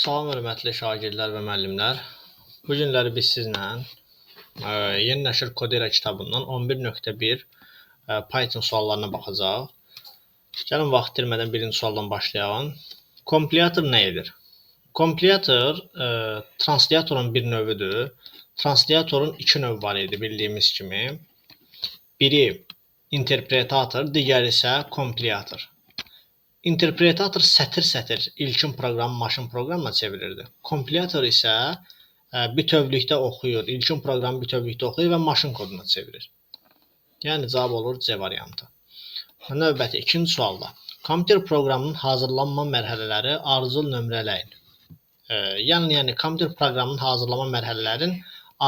Salam hörmətli şagirdlər və müəllimlər. Bu günləri biz sizlə Yeni Nəşr Kodera kitabından 11.1 Python suallarına baxacağıq. Gəlin vaxt itirmədən birinci sualdan başlayalım. Kompilator nə edir? Kompilator translatorun bir növüdür. Translatorun iki növü var idi bildiyimiz kimi. Biri interpretator, digəri isə kompilator. Interpretator sətir-sətir ilkin proqramı maşın proqramına çevirirdi. Kompilator isə bütövlükdə oxuyur, ilkin proqramı bütövlükdə oxuyur və maşın koduna çevirir. Yəni cavab olur C variantı. Növbəti ikinci sualda. Kompüter proqramının hazırlanma mərhələləri ardıcıl nömrələyin. Yəni kompüter proqramının hazırlama mərhələlərin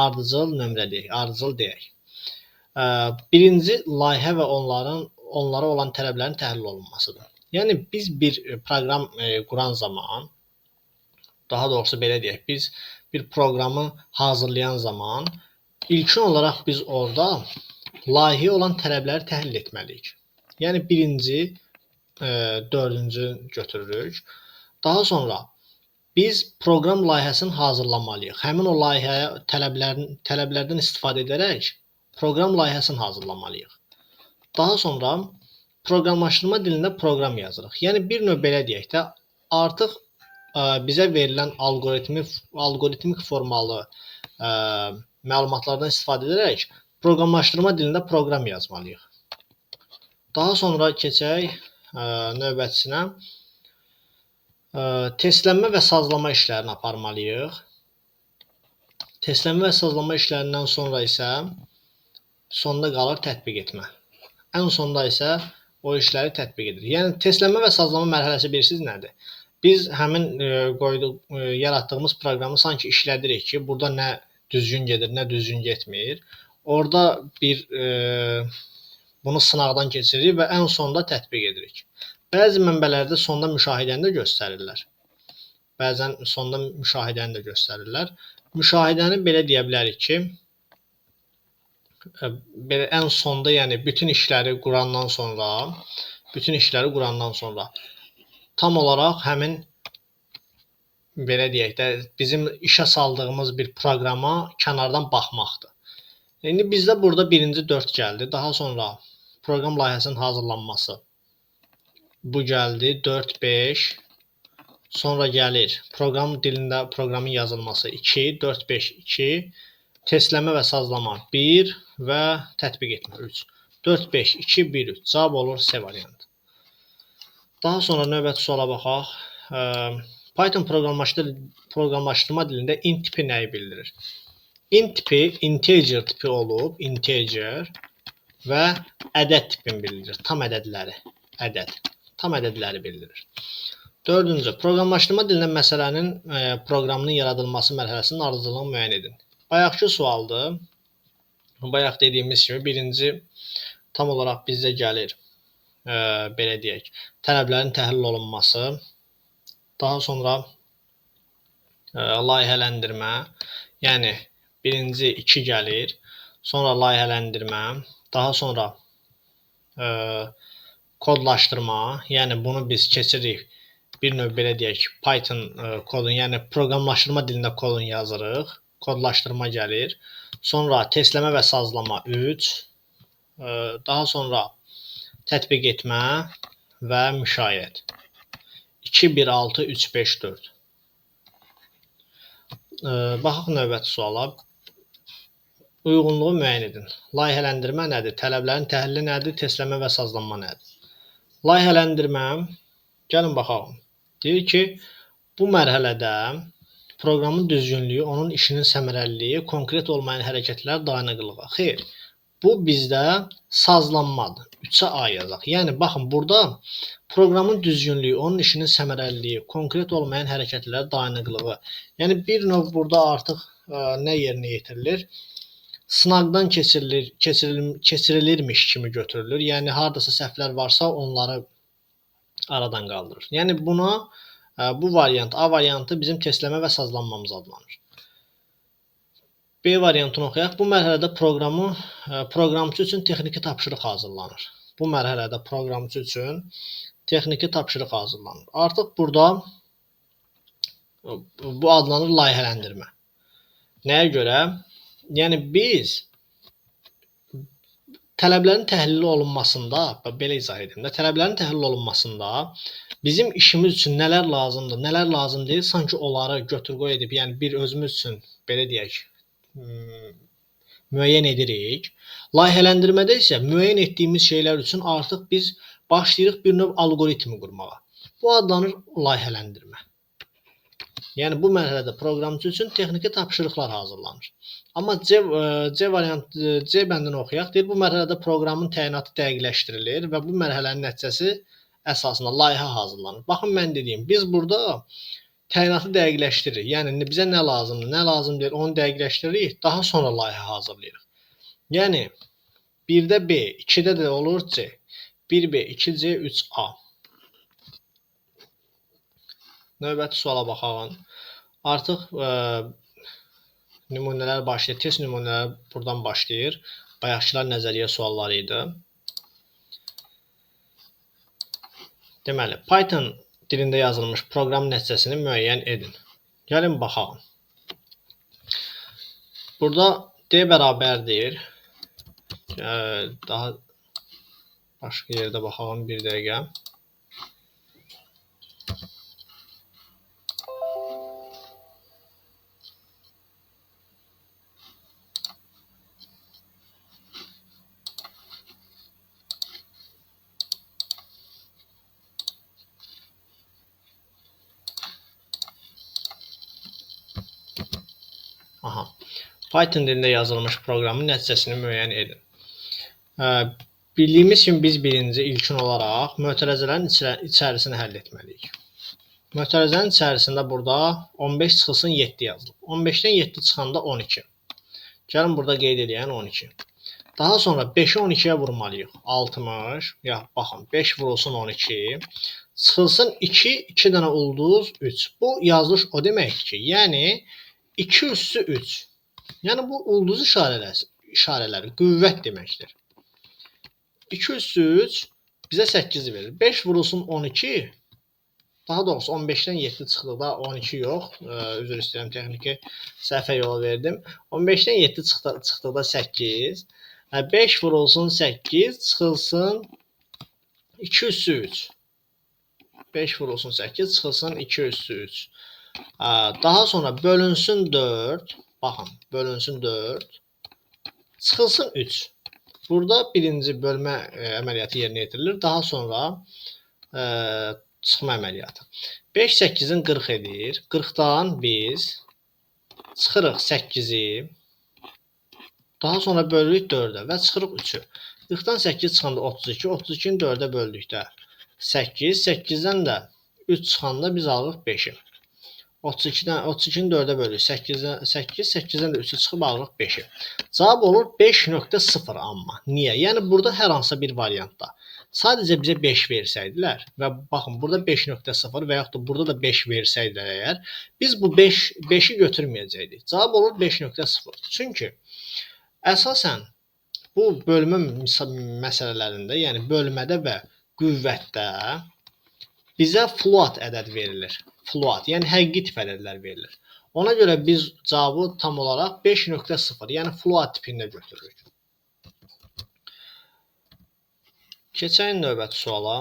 ardıcıl nömrələyək, ardıcıl deyək. Birinci layihə və onlara olan tələblərin təhlil olunmasıdır. Yəni biz bir proqram quran zaman, daha doğrusu belə deyək, biz bir proqramı hazırlayan zaman ilkin olaraq biz orada layihəyə olan tələbləri təhlil etməliyik. Yəni birinci, dördüncü götürürük. Daha sonra biz proqram layihəsini hazırlamalıyıq. Həmin o layihəyə tələblərdən istifadə edərək proqram layihəsini hazırlamalıyıq. Daha sonra proqramlaşdırma dilində proqram yazırıq. Yəni bir növ belə deyək də, artıq bizə verilən alqoritmik formalı məlumatlardan istifadə edərək proqramlaşdırma dilində proqram yazmalıyıq. Daha sonra keçək növbətisinə. Testlənmə və sazlama işlərini aparmalıyıq. Testlənmə və sazlama işlərindən sonra isə sonda qalır tətbiq etmə. Ən sonda isə o işləri tətbiq edirik. Yəni testlənmə və sazlama mərhələsi bilirsiniz nədir? Biz həmin yaratdığımız proqramı sanki işlədirik ki, burada nə düzgün gedir, nə düzgün getmir. Orada bunu sınaqdan keçiririk və ən sonda tətbiq edirik. Bəzi mənbələrdə sonda müşahidəni də göstərirlər. Bəzən sonda müşahidəni də göstərirlər. Müşahidəni belə deyə bilərik ki, belə ən sonda, yəni bütün işləri qurandan sonra tam olaraq həmin belə deyək də bizim işə saldığımız bir proqrama kənardan baxmaqdır. İndi bizdə burada birinci 4 gəldi. Daha sonra proqram layihəsinin hazırlanması. Bu gəldi 4, 5. Sonra gəlir proqram dilində proqramın yazılması 2, 4, 5, 2. Testlənmə və sazlama 1 və tətbiq etmə 3. 4, 5, 2, 1, 3. Cavab olur C variantı. Daha sonra növbəti suala baxaq. Python proqramlaşdırma dilində int tipi nəyi bildirir? Int tipi integer tipi olub, integer və ədəd tipini bildirir. Tam ədədləri, tam ədədləri bildirir. Dördüncü, proqramlaşdırma dilində məsələnin proqramının yaradılması mərhələsinin ardıcıllığını müəyyən edin. Bayaqki sualdır. Bayaq dediyimiz kimi birinci tam olaraq bizdə gəlir, belə deyək, tələblərin təhlil olunması, daha sonra layihələndirmə, yəni birinci 2 gəlir, sonra layihələndirmə, daha sonra kodlaşdırma, yəni bunu biz keçirik, bir növ belə deyək, Python kodun, yəni proqramlaşdırma dilində kodun yazırıq, kodlaşdırma gəlir, sonra testləmə və sazlama 3, daha sonra tətbiq etmə və müşayiət. 2, 1, 6, 3, 5, 4. Baxaq növbəti suala. Uyğunluğu müəyyən edin. Layihələndirmə nədir? Tələblərin təhlili nədir? Testləmə və sazlanma nədir? Layihələndirmə, gəlin baxalım. Deyir ki, bu mərhələdə proqramın düzgünlüyü, onun işinin səmərəliliyi, konkret olmayan hərəkətlər dayanıqlığı. Xeyr, bu bizdə sazlanmadır. 3-ə A yazaq. Yəni, baxın, burada proqramın düzgünlüyü, onun işinin səmərəliliyi, konkret olmayan hərəkətlər dayanıqlığı. Yəni, bir növ burada artıq nə yerinə yetirilir? Sınaqdan keçirilirmiş kimi götürülür. Yəni, haradasa səhvlər varsa, onları aradan qaldırır. Yəni, buna bu variant, A variantı bizim testləmə və sazlanmamız adlanır. B variantını oxuyaq. Bu mərhələdə proqramçı üçün texniki tapşırıq hazırlanır. Bu mərhələdə proqramçı üçün texniki tapşırıq hazırlanır. Artıq burada Bu adlanır layihələndirmə. Nəyə görə? Yəni biz tələblərin təhlil olunmasında, belə izah edim də, tələblərin təhlil olunmasında bizim işimiz üçün nələr lazımdır, nələr lazım deyil, sanki onları götür-qoy edib, yəni bir özümüz üçün belə deyək, müəyyən edirik. Layihələndirmədə isə müəyyən etdiyimiz şeylər üçün artıq biz başlayırıq bir növ alqoritmi qurmağa. Bu adlanır layihələndirmə. Yəni bu mərhələdə proqramçı üçün texniki tapşırıqlar hazırlanır. Amma C bəndini oxuyaq. Deyir, bu mərhələdə proqramın təyinatı dəqiqləşdirilir və bu mərhələnin nəticəsi əsasında layihə hazırlanır. Baxın, mən dediyim, biz burada təyinatı dəqiqləşdiririk. Yəni bizə nə lazımdır, nə lazım deyil, onu dəqiqləşdiririk, daha sonra layihə hazırlayırıq. Yəni 1-də B, 2-də də olur C. 1B, 2C, 3A. Növbəti suala baxaq. Artıq nümunələr başlayır. Test nümunələri buradan başlayır. Bayaqçılar nəzəriyyə sualları idi. Deməli, Python dilində yazılmış proqram nəticəsini müəyyən edin. Gəlin baxaq. Burada D bərabərdir. Daha başqa yerdə baxaq bir dəqiqə. Aha. Python dilində yazılmış proqramın nəticəsini müəyyən edin. Bildiyimiz kimi biz birinci ilkin olaraq mötərizələrin içərisini həll etməliyik. Mötərizənin içərisində burada 15 çıxılsın 7 yazılıb. 15-dən 7 çıxanda 12. Gəlin burada qeyd edəyən 12. Daha sonra 5-i 12-yə vurmalıyıq. 60. Ya baxın, 5 vurulsun 12. Çıxılsın 2, 2 dənə ulduz 3. Bu yazılış o deməkdir ki, yəni 2 üssü 3. Yəni bu ulduz işarələri qüvvət deməkdir. 2 üssü 3 bizə 8 verir. 5 vurulsun 12. Daha doğrusu 15-dən 7 çıxdıqda 12 yox. Üzr istəyirəm, texniki səhvə yol verdim. 15-dən 7 çıxdıqda 8. 5 vurulsun 8 çıxılsın 2 üssü 3. 5 vurulsun 8 çıxılsın 2 üssü 3. Daha sonra bölünsün 4. Baxın, bölünsün 4. Çıxılsın 3. Burada birinci bölmə əməliyyatı yerinə yetirilir. Daha sonra çıxma əməliyyatı. 5 8-in 40 edir. 40-dan biz çıxırıq 8-i. Daha sonra bölürük 4-ə və çıxırıq 3-ü. 40-dan 8 çıxanda 32. 32-ni 4-ə böldükdə 8. 8-dən də 3 çıxanda biz alırıq 5-i. 32-ni 4-ə bölürük. 8-dən 8-dən də 3-ü çıxıb alırıq 5-i. Cavab olur 5.0 amma. Niyə? Yəni burada hər hansısa bir variantda sadəcə bizə 5 versəydilər və baxın burada 5.0 və yaxud da burada da 5 versəydilər əgər, biz bu 5-i götürməyəcəkdik. Cavab olur 5.0. Çünki əsasən bu bölmə məsələlərində, yəni bölmədə və qüvvətdə bizə float ədəd verilir. Float, yəni həqiqi tip ədədlər verilir. Ona görə biz cavabı tam olaraq 5.0, yəni float tipində götürürük. Keçək növbəti suala.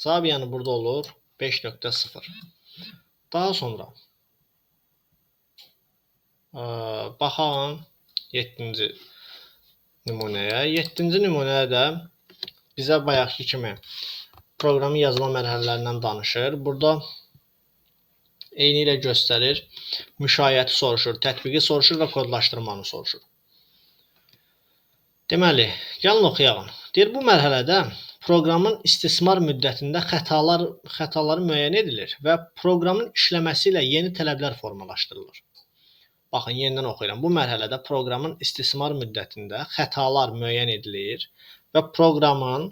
Cavab yəni burada olur 5.0. Daha sonra baxaq 7-ci nümunəyə. 7-ci nümunəyə də bizə bayaqki kimi proqramın yazılan mərhələlərindən danışır. Burada eyni ilə göstərir. Müşayiəti soruşur, tətbiqi soruşur və kodlaşdırmanı soruşur. Deməli, gəlin oxuyaq. Deyir, bu mərhələdə proqramın istismar müddətində xətaları müəyyən edilir və proqramın işləməsi ilə yeni tələblər formalaşdırılır. Baxın, yenidən oxuyuram. Bu mərhələdə proqramın istismar müddətində xətalar müəyyən edilir və proqramın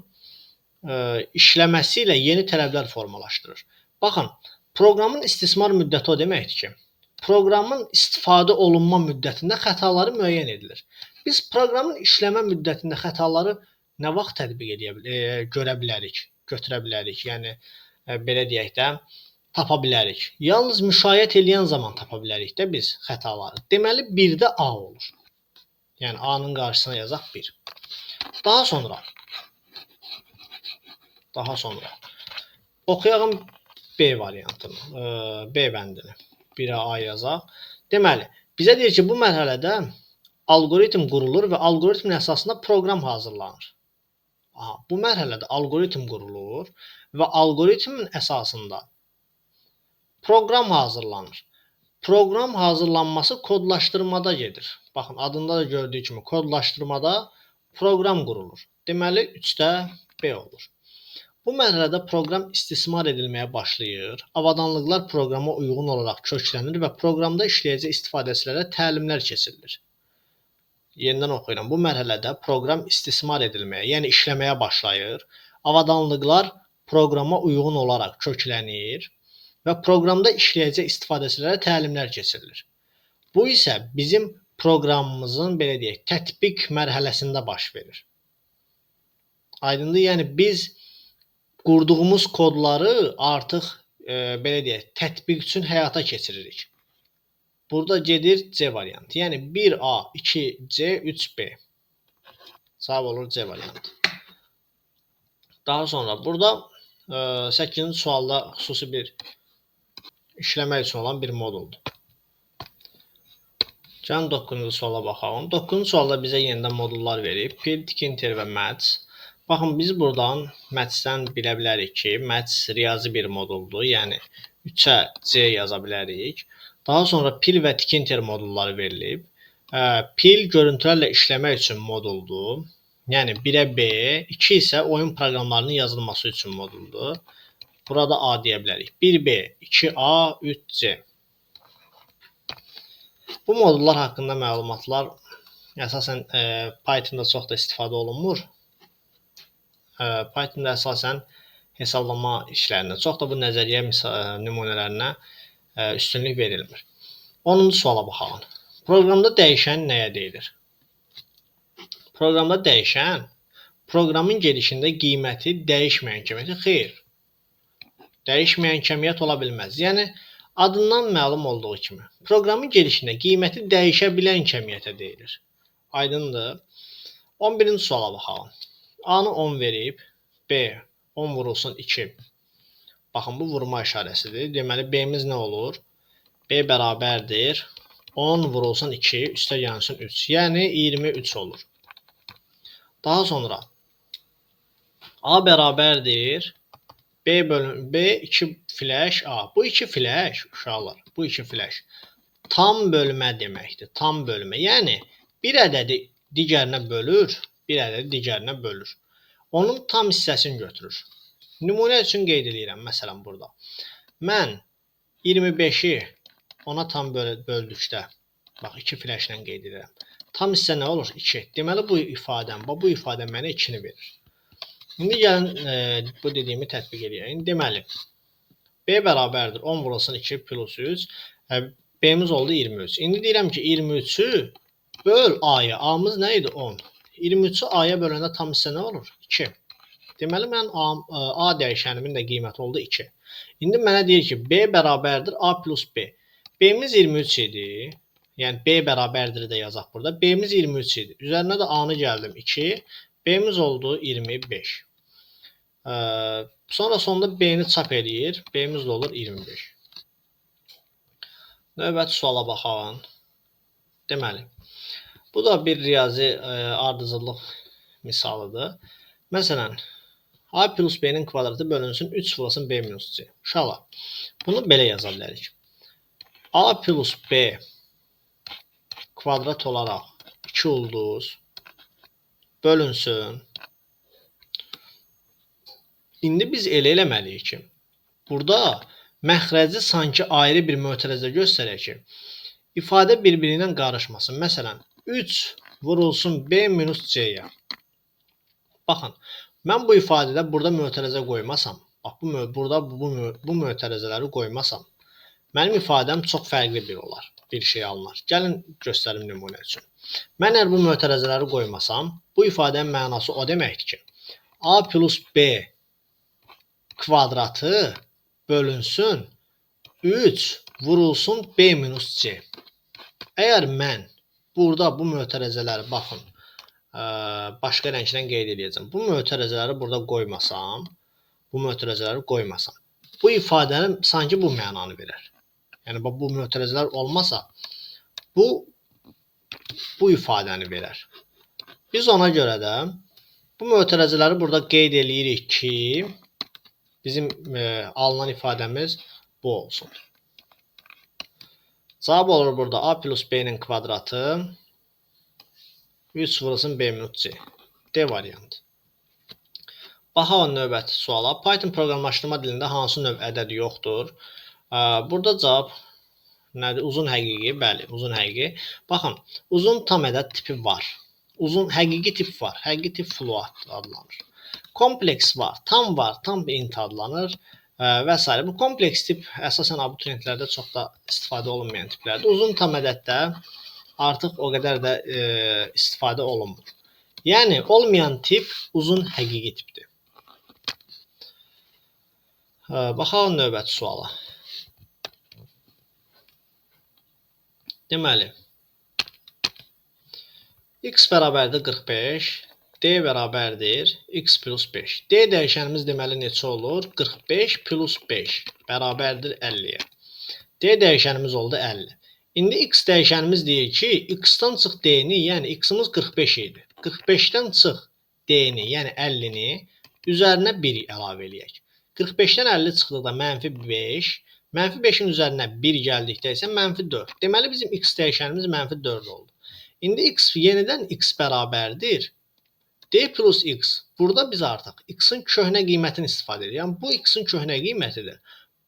işləməsi ilə yeni tələblər formalaşdırır. Baxın, proqramın istismar müddəti o deməkdir ki, proqramın istifadə olunma müddətində xətaları müəyyən edilir. Biz proqramın işləmə müddətində xətaları nə vaxt tətbiq görə bilərik, götürə bilərik? Yəni, belə deyək də, tapa bilərik. Yalnız müşayiət edən zaman tapa bilərik də biz xətaları. Deməli 1-də A olur. Yəni A-nın qarşısına yazaq 1. Daha sonra oxuyağım B variantını, B bəndini. 1-ə A yazaq. Deməli, bizə deyir ki, bu mərhələdə algoritm qurulur və algoritmin əsasında proqram hazırlanır. Aha, bu mərhələdə algoritm qurulur və algoritmin əsasında proqram hazırlanır. Proqram hazırlanması kodlaşdırmada gedir. Baxın, adında da gördüyü kimi kodlaşdırmada proqram qurulur. Deməli, 3-də B olur. Bu mərhələdə proqram istismar edilməyə başlayır. Avadanlıqlar proqrama uyğun olaraq köklənir və proqramda işləyəcək istifadəçilərə təlimlər keçirilir. Yenidən oxuyuram. Bu mərhələdə proqram istismar edilməyə, yəni işləməyə başlayır. Avadanlıqlar proqrama uyğun olaraq köklənir və proqramda işləyəcək istifadəçilərə təlimlər keçirilir. Bu isə bizim proqramımızın, belə deyək, tətbiq mərhələsində baş verir. Aydındır? Yəni biz qurduğumuz kodları artıq belə deyək, tətbiq üçün həyata keçiririk. Burada gedir C variantı. Yəni 1A, 2C, 3B. Cavab olur C variantı. Daha sonra burada 8-ci sualda xüsusi bir işləmək üçün olan bir moduldur. Gəlin 9-cu suala baxalım. 9-cu sualda bizə yenidən modullar verib. Pil, tikinti və match. Baxın, biz buradan matchdən bilə bilərik ki, match riyazi bir moduldur. Yəni 3-ə C yaza bilərik. Daha sonra pil və tikinti modulları verilib. Pil görüntülərlə işləmək üçün moduldur. Yəni 1-ə B, 2 isə oyun proqramlarının yazılması üçün moduldur. Burada A deyə bilərik. 1B, 2A, 3C. Bu modullar haqqında məlumatlar əsasən Pythonda çox da istifadə olunmur. Pythonda əsasən hesablama işlərinə, çox da bu nəzəriyyə nümunələrinə üstünlük verilmir. 10-cu suala baxalım. Proqramda dəyişən nəyə deyilir? Proqramda dəyişən proqramın gedişində qiyməti dəyişməyən kəmiyyəti xeyr. Dəyişməyən kəmiyyət ola bilməz. Yəni adından məlum olduğu kimi proqramın gedişində qiyməti dəyişə bilən kəmiyyətə deyilir. Aydındır? 11-ci suala baxalım. A-nı 10 verib, B 10 vurulsun 2. Baxın, bu vurma işarəsidir. Deməli, B-miz nə olur? B bərabərdir 10 vurulsun 2, üstə gəlsin 3. Yəni 23 olur. Daha sonra A bərabərdir B bölün B 2 flash A. Bu 2 flash uşaqlar, bu 2 flash tam bölmə deməkdir. Tam bölmə. Yəni bir ədədi digərinə bölür, bir ədədi digərinə bölür. Onun tam hissəsini götürür. Nümunə üçün qeyd edirəm, məsələn burada. Mən 25-i ona tam böldükdə, bax 2 flash ilə qeyd edirəm. Tam hissə nə olur? 2. Deməli bu ifadə mənə 2-ni verir. İndi gəlin bu dediyimi tətbiq edəyim. Deməli B bərabərdir 10 vurulsun 2 plus 3. B-miz oldu 23. İndi deyirəm ki 23-ü böl A-ya. A-mız nə idi? 10. 23-ü A-ya böləndə tam hissə nə olur? 2. Deməli, mən A dəyişənimin də qiyməti oldu 2. İndi mənə deyir ki, B bərabərdir A plus B. B-miz 23 idi. Yəni, B bərabərdir də yazaq burada. B-miz 23 idi. Üzərinə də A-nı gəldim 2. B-miz oldu 25. Sonra sonunda B-ni çap edir. B-miz olur 25. Növbəti suala baxalım. Deməli, bu da bir riyazi ardıcıllıq misalıdır. Məsələn, A plus B-nin kvadratı bölünsün 3 vurulsun B minus C. Uşaqlar, bunu belə yaza bilərik. A plus B kvadrat olaraq 2 ulduz bölünsün. İndi biz elə eləməliyik ki, burada məxrəci sanki ayrı bir mötərizə göstərək ki, ifadə bir-birindən qarışmasın. Məsələn, 3 vurulsun B minus C-yə. Baxın, mən bu ifadədə burada mötərizə qoymasam, bax, burada bu mötərizələri qoymasam, mənim ifadəm çox fərqli bir olar, bir şey alınır. Gəlin, göstərim nümunə üçün. Mən əgər bu mötərizələri qoymasam, bu ifadənin mənası o deməkdir ki, A plus B kvadratı bölünsün 3 vurulsun B minus C. Əgər mən burada bu mötərəzələri baxın, başqa rənglə qeyd edəcəm. Bu mötərəzələri burada qoymasam, bu ifadənin sanki bu mənanı verər. Yəni bu mötərəzələr olmasa, bu ifadəni verər. Biz ona görə də bu mötərəzələri burada qeyd eləyirik ki, bizim alınan ifadəmiz bu olsun. Cavab olur burada A plus B'nin kvadratı 3 vurulsun B minus C. D variantı. Baxaq növbəti suala. Python proqramlaşdırma dilində hansı növ ədəd yoxdur? Burada cavab nədir? Uzun həqiqi. Bəli, uzun həqiqi. Baxın, uzun tam ədəd tipi var. Uzun həqiqi tip var. Həqiqi tip float adlanır. Kompleks var, tam int adlanır və s. Bu kompleks tip əsasən abituriyentlərdə çox da istifadə olunmayan tiplərdir. Uzun tam ədəddə artıq o qədər də istifadə olunmur. Yəni olmayan tip uzun həqiqi tipdir. Baxalım növbəti suala. Deməli, x bərabərdir 45, d bərabərdir x plus 5. D dəyişənimiz deməli neçə olur? 45 plus 5 bərabərdir 50-yə. D dəyişənimiz oldu 50. İndi x dəyişənimiz deyir ki, x-dan çıx d-ni, yəni x-imiz 45 idi. 45-dən çıx d-ni, yəni 50-ni üzərinə 1 əlavə eləyək. 45-dən 50 çıxdıqda -5, -5-in üzərinə 1 gəldikdə isə -4. Deməli, bizim x dəyişənimiz -4 oldu. İndi x yenidən x bərabərdir d plus x. Burada biz artıq x-in köhnə qiymətini istifadə edirik. Yəni, bu x-in köhnə qiymətidir.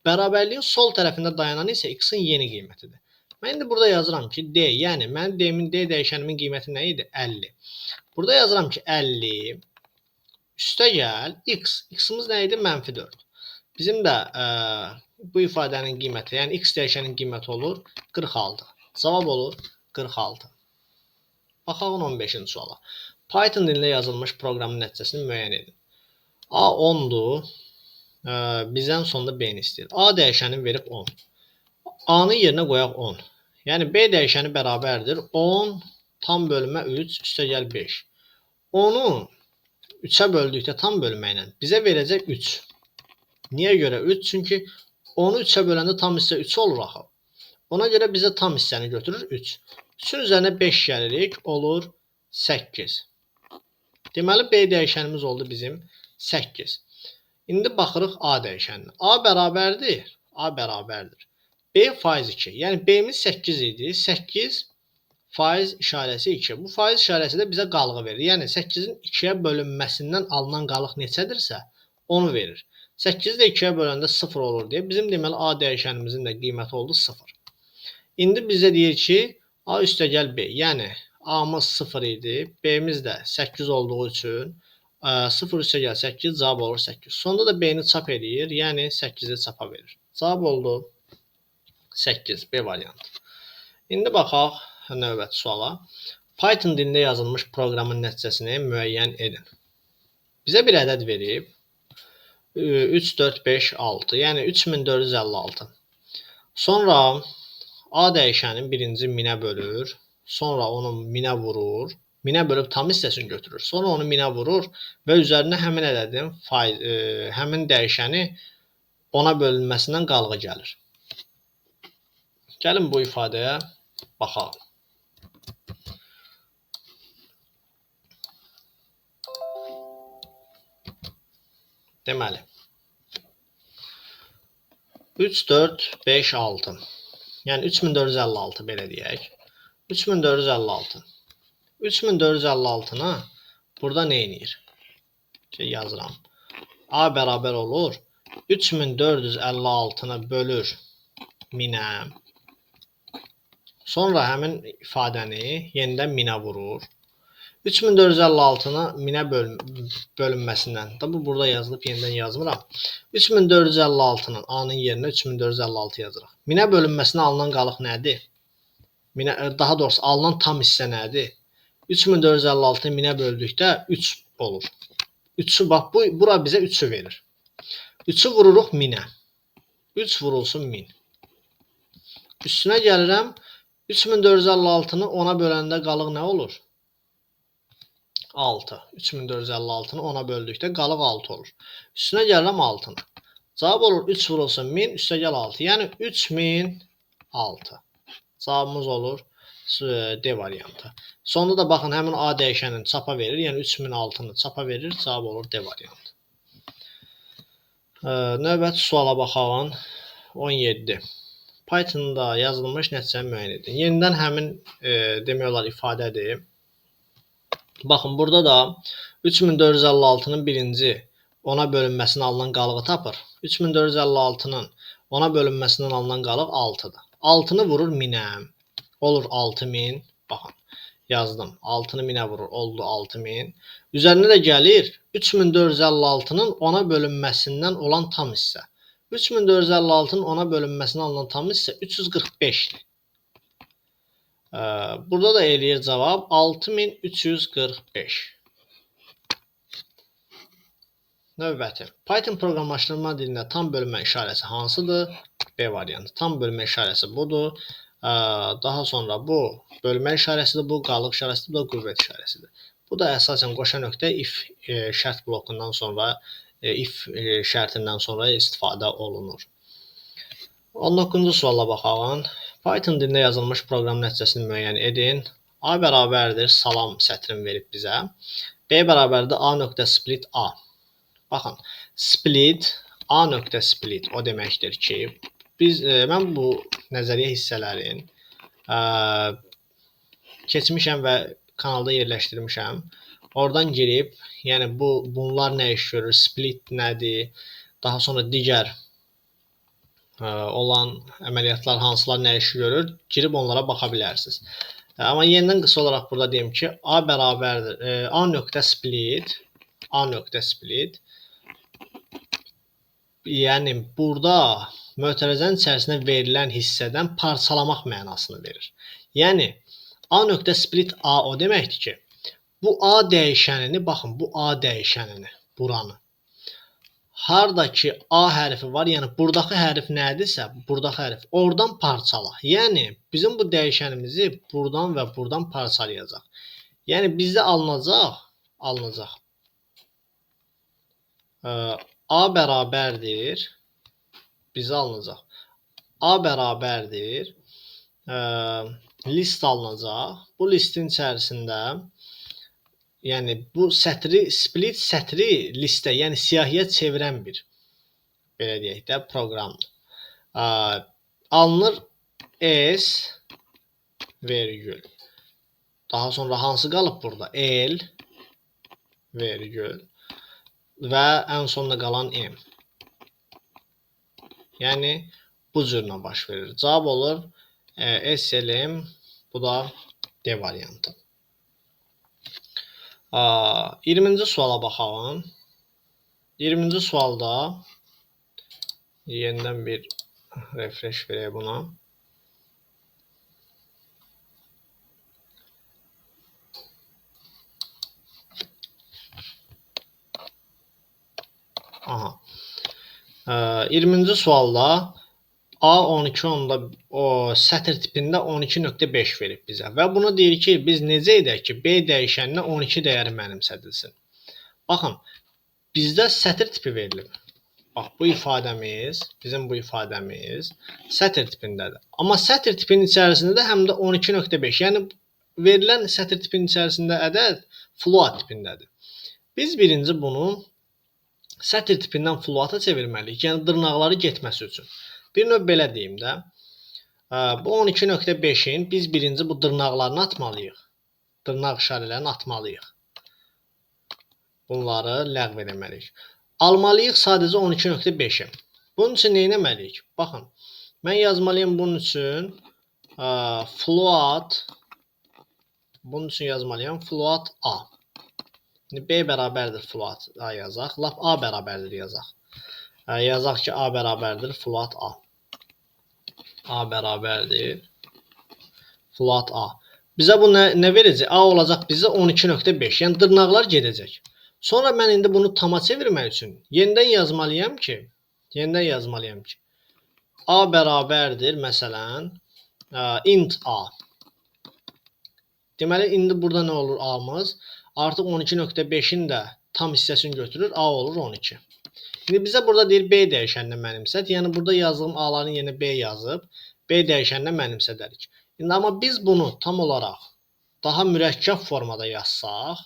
Bərabərliyin sol tərəfində dayanan isə x-in yeni qiymətidir. Mən indi burada yazıram ki, d, yəni mənim d dəyişənimin qiyməti nə idi? 50. Burada yazıram ki, 50 üstə gəl x. X-imiz nə idi? -4. Bizim də bu ifadənin qiyməti, yəni x dəyişənin qiyməti olur 46. Cavab olur 46. Baxaq 15-ci suala. Python dilində yazılmış proqramın nəticəsini müəyyən edin. A 10-dur. Bizdən sonda B-ni istəyir. A dəyişəni verib 10. A-nın yerinə qoyaq 10. Yəni B dəyişəni bərabərdir 10 tam bölmə 3 üstə gəl 5. 10-u 3-ə böldükdə tam bölməklə bizə verəcək 3. Niyə görə 3? Çünki 10-u 3-ə böləndə tam hissə 3 olur axı. Ona görə bizə tam hissəni götürür 3. 3-ün üzərinə 5 gəlirik, olur 8. Deməli, B dəyişənimiz oldu bizim 8. İndi baxırıq A dəyişəninə. A bərabərdir. B faiz 2. Yəni, B-miz 8 idi. 8 faiz işarəsi 2. Bu faiz işarəsi də bizə qalığı verir. Yəni 8-in 2-yə bölünməsindən alınan qalıq neçədirsə, onu verir. 8-i də 2-yə böləndə 0 olur deyə bizim deməli A dəyişənimizin də qiyməti oldu 0. İndi bizə deyir ki, A üstə gəl B. Yəni A-mız 0 idi, B-miz də 8 olduğu üçün 0 üstə gəl 8, cavab olur 8. Sonda da B-ni çap edir, yəni 8-i çapa verir. Cavab oldu 8, B variantı. İndi baxaq növbəti suala. Python dilində yazılmış proqramın nəticəsini müəyyən edin. Bizə bir ədəd verib 3, 4, 5, 6. Yəni 3456. Sonra A dəyişənin birinci minə bölür. Sonra onu minə vurur. Minə bölüb tam hissəsini götürür. Sonra onu minə vurur və üzərinə həmin ədədin həmin dəyişəni ona bölünməsindən qalığı gəlir. Gəlin bu ifadəyə baxaq. Deməli, 3, 4, 5, 6. Yəni 3456 belə deyək. 3456. 3456-nı burada nə edir? Yazıram. A bərabər olur. 3456-nı bölür 1000-ə. Sonra həmin ifadəni yenidən 1000-ə vurur. 3456-nı 1000-ə bölünməsindən. Bu burada yazılıb, yenidən yazmıram. 3456-nın A-nın yerinə 3456 yazırıq. 1000-ə bölünməsinə alınan qalıq nədir? Daha doğrusu alınan tam hissə nədir? 3456-nı 1000-ə böldükdə 3 olur. 3'ü bax, bura bizə 3'ü verir. 3'ü vururuq 1000-ə. 3 vurulsun 1000. Üstünə gəlirəm. 3456-nı 10-a böləndə qalıq nə olur? 6. 3456-nı 10-a böldükdə qalıq 6 olur. Üstünə gəlirəm 6-nı. Cavab olur 3 vurulsun 1000, üstə gəl 6. Yəni 3006. Cavabımız olur D variantı. Sonda da baxın, həmin A dəyişənini çapa verir. Yəni 3006-nı çapa verir. Cavab olur D variantı. Növbəti suala baxalım. 17. Pythonda yazılmış nəticəni müəyyən edin. Yenidən həmin demək olar ifadədir. Baxın, burada da 3456-nın birinci 10-a bölünməsindən alınan qalığı tapır. 3456-nın 10-a bölünməsindən alınan qalıq 6-dır. 6-nı vurur 1000'ə. Olur 6000. Baxın, yazdım. 6-nı 1000'ə vurur. Oldu 6000. Üzərinə də gəlir 3456-nın 10-a bölünməsindən olan tam hissə. 3456-nın 10-a bölünməsindən alınan tam hissə 345'dir. Burada da eləyir cavab 6345. Növbəti. Python proqramlaşdırma dilində tam bölmə işarəsi hansıdır? B variantı. Tam bölmə işarəsi budur. Daha sonra bu bölmə işarəsidir, bu qalıq işarəsidir, bu da qüvvət işarəsidir. Bu da əsasən qoşa nöqtə if şərt blokundan sonra, if şərtindən sonra istifadə olunur. 19-cu suala baxalım. Python dilində yazılmış proqram nəticəsini müəyyən edin. A bərabərdir salam sətrini verib bizə. B bərabərdir A nöqtə split A. Baxın, split, A nöqtə split o deməkdir ki, mən bu nəzəriyyə hissələrin keçmişəm və kanalda yerləşdirmişəm. Oradan girib, yəni bunlar nə iş görür, split nədir, daha sonra digər olan əməliyyatlar hansılar nə iş görür, girib onlara baxa bilərsiniz. Amma yenidən qısa olaraq burada deyim ki, A bərabərdir A nöqtə split, yəni burada mötərizənin içərisində verilən hissədən parçalamaq mənasını verir. Yəni A nöqtə split A o deməkdir ki, bu A dəyişənini, baxın, bu A dəyişənini, buranı, hardakı A hərfi var, yəni buradakı hərf nədirsə, buradakı hərf, oradan parçala. Yəni bizim bu dəyişənimizi buradan və buradan parçalayacaq. Yəni bizdə alınacaq A bərabərdir, bizə alınacaq A bərabərdir list alınacaq. Bu listin içərisində, yəni bu sətri, split sətri listə, yəni siyahıya çevirən bir, belə deyək də, proqramdır. Alınır S vergül. Daha sonra hansı qalıb burada? L vergül və ən sonunda qalan M. Yəni bu cürlə baş verir. Cavab olur SLM, bu da D variantı. 20-ci suala baxalım. 20-ci sualda yenidən bir refresh verək buna. Aha. 20-ci sualda A12 onda o sətr tipində 12.5 verib bizə və bunu deyir ki, biz necə edək ki, B dəyişəninə 12 dəyəri mənimsədilsin. Baxın, bizdə sətr tipi verilib. Bax, bu ifadəmiz, bizim bu ifadəmiz sətr tipindədir. Amma sətr tipinin içərisində də həm də 12.5, yəni verilən sətr tipinin içərisində ədəd float tipindədir. Biz birinci bunu sətr tipindən floata çevirməliyik, yəni dırnaqları getməsi üçün. Bir növ belə deyim də, bu 12.5-in biz birinci bu dırnaqlarını atmalıyıq. Dırnaq işarələrini atmalıyıq. Bunları ləğv edəməliyik. Almalıyıq sadəcə 12.5-i. Bunun üçün nə etməliyik? Baxın, mən yazmalıyım bunun üçün float, bunun üçün yazmalıyım float A. B bərabərdir float A yazaq, lap A bərabərdir yazaq. Yazaq ki, A bərabərdir float A. A bərabərdir float A. Bizə bu nə verəcək? A olacaq bizə 12.5, yəni dırnaqlar gedəcək. Sonra mən indi bunu tama çevirmək üçün yenidən yazmalıyam ki, A bərabərdir, məsələn, int a. Deməli, indi burada nə olur a-mız? Artıq 12.5-in də tam hissəsini götürür, a olur 12. İndi bizə burada deyir B dəyişəninə mənimsət. Yəni burada yazdığım A-ların yerinə B yazıb B dəyişəninə mənimsədərik. İndi amma biz bunu tam olaraq daha mürəkkəb formada yazsaq,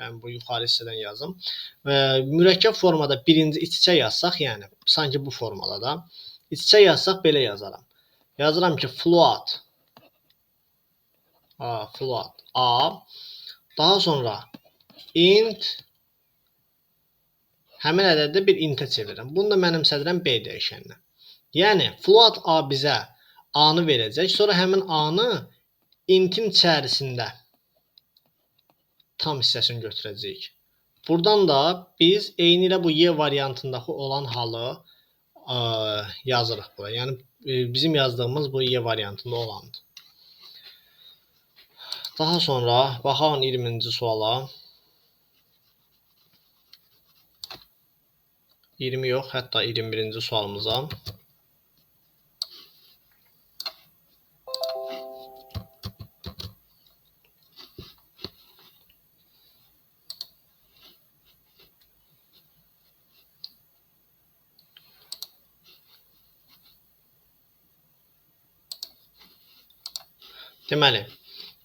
yəni bu yuxarı hissədən yazım. Mürəkkəb formada birinci iç-içə yazsaq, yəni sanki bu formada da iç-içə yazsaq belə yazaram. Yazıram ki float A, daha sonra int həmin ədədi bir intə çevirirəm. Bunu da mənimsədirəm B dəyişəninə. Yəni float A bizə A-nı verəcək. Sonra həmin A-nı intin içərisində tam hissəsini götürəcəyik. Buradan da biz eyni ilə bu Y variantındakı olan halı yazırıq bura. Yəni bizim yazdığımız bu Y variantında olandır. Daha sonra baxalım 20-ci suala. 20 yox, hətta 21-ci sualımıza. Deməli,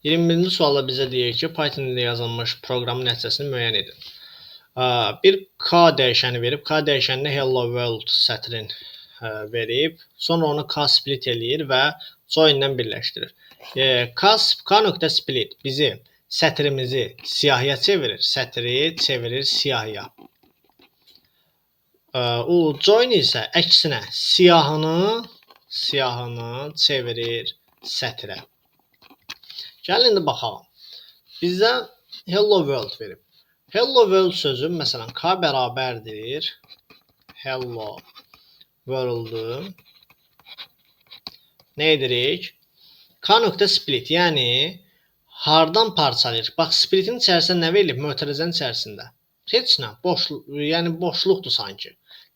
21-ci sualda bizə deyir ki, Python dilində yazılmış proqramın nəticəsini müəyyən edin. Bir K dəyişəni verib, K dəyişəninə hello world sətrin verib, sonra onu K split eləyir və join ilə birləşdirir. K.split bizi sətrimizi siyahıya çevirir, sətri çevirir siyahıya. Join isə əksinə siyahını çevirir sətrə. Gəlin indi baxalım. Bizə hello world verib. Hello world sözü məsələn K bərabərdir hello world-u nə edirik? K.split, yəni hardan parçalayır? Bax, splitin içərisində nə verilib? Mötərizənin içərisində. Heç nə, yəni boşluqdur sanki.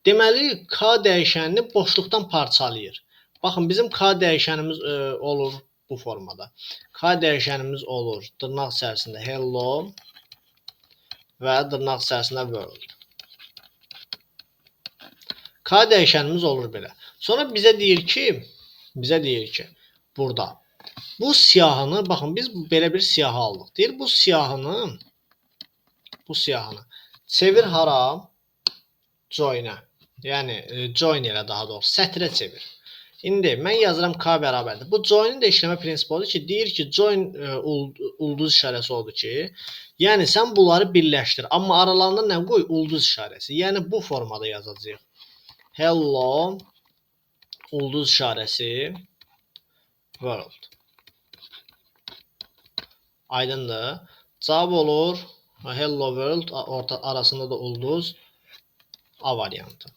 Deməli, K dəyişənini boşluqdan parçalayır. Baxın, bizim K dəyişənimiz olur bu formada. K dəyişənimiz olur dırnaq içərisində hello və dırnaq içərisində world. K dəyişənimiz olur belə. Sonra bizə deyir ki, burada bu siyahını, baxın biz belə bir siyahı aldıq. Deyir bu siyahını çevir hara? Join-ə. Yəni join elə daha doğrusu sətrə çevir. İndi mən yazıram K bərabərdir. Bu join-in də işləmə prinsipi odur ki, deyir ki, join ulduz işarəsi odur ki, yəni sən bunları birləşdir. Amma aralarında nə qoy? Ulduz işarəsi. Yəni bu formada yazacağıq. Hello ulduz işarəsi world. Aydındır. Cavab olur hello world arasında da ulduz A variantı.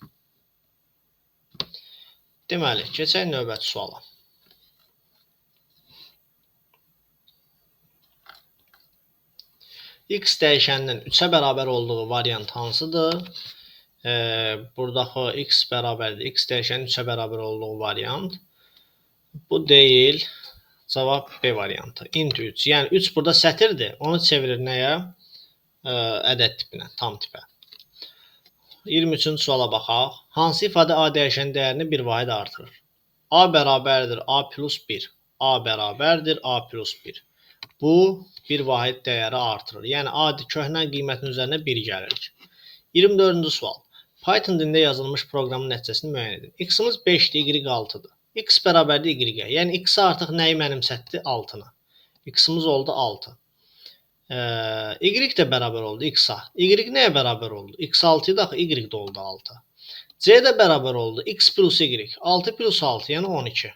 Deməli, keçək növbəti suala. X dəyişəninin 3-ə bərabər olduğu variant hansıdır? Buradakı X bərabərdir. X dəyişənin 3-ə bərabər olduğu variant. Bu deyil. Cavab B variantı. Int 3. Yəni 3 burada sətirdir. Onu çevirir nəyə? Ədəd tipinə, tam tipə. 23-cü suala baxaq. Hansı ifadə A dəyişənin dəyərini bir vahid artırır? A bərabərdir A plus 1. A bərabərdir A plus 1. Bu bir vahid dəyəri artırır. Yəni A köhnə qiymətin üzərinə 1 gəlir. 24-cü sual. Python dilində yazılmış proqramın nəticəsini müəyyən edin. X-imiz 5-dir, Y 6-dır. X bərabərdir Y-ə. Yəni X artıq nəyi mənimsətdi? 6-nı. X-imiz oldu 6. Y də bərabər oldu X-a. Y nəyə bərabər oldu? X 6 idi, axı Y də oldu 6. C də bərabər oldu X plus Y. 6 plus 6, yəni 12.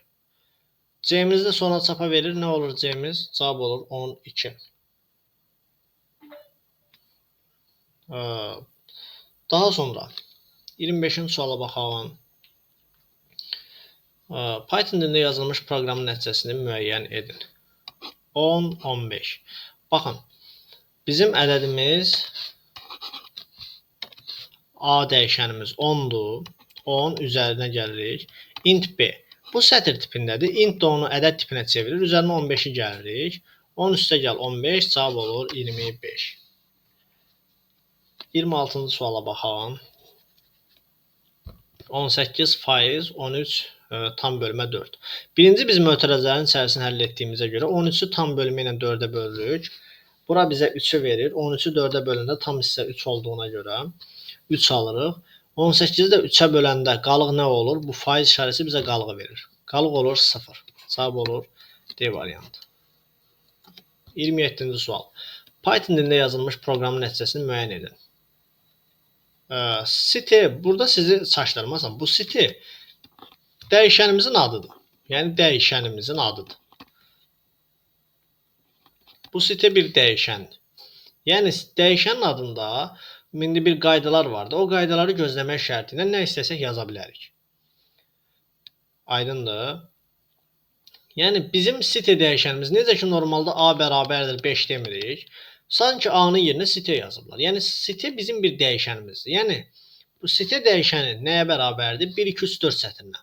C-miz də sona çapa verir. Nə olur C-miz? Cavab olur 12. Daha sonra 25-ci suala baxalım. Python dilində yazılmış proqramın nəticəsini müəyyən edin. 10, 15. Baxın. Bizim ədədimiz A dəyişənimiz 10-dur. 10 üzərinə gəlirik. Int B. Bu sətr tipindədir. Int də onu ədəd tipinə çevirir. Üzərinə 15-i gəlirik. 10 üstə gəl 15, cavab olur 25. 26-cı suala baxalım. 18% 13 tam bölmə 4. Birinci biz mötərizələrin içərisini həll etdiyimizə görə 13-ü tam bölmə ilə 4-ə bölürük. Bura bizə 3-ü verir. 13-ü 4-ə böləndə tam hissə 3 olduğuna görə 3 alırıq. 18-i də 3-ə böləndə qalıq nə olur? Bu faiz işarəsi bizə qalığı verir. Qalıq olur 0. Cavab olur D variantı. 27-ci sual. Python dilində yazılmış proqramın nəticəsini müəyyən edin. City, burada sizi çaşdırmasam, bu city dəyişənimizin adıdır. Yəni dəyişənimizin adıdır. Bu city bir dəyişəndir. Yəni dəyişənin adında indi bir qaydalar vardı. O qaydaları gözləmək şərti ilə nə istəsək yaza bilərik. Aydındır? Yəni bizim city dəyişənimiz necə ki normalda A bərabərdir 5 demirik. Sanki A-nın yerinə city yazıblar. Yəni city bizim bir dəyişənimizdir. Yəni bu city dəyişəni nəyə bərabərdir? 1, 2, 3, 4 sətrinə.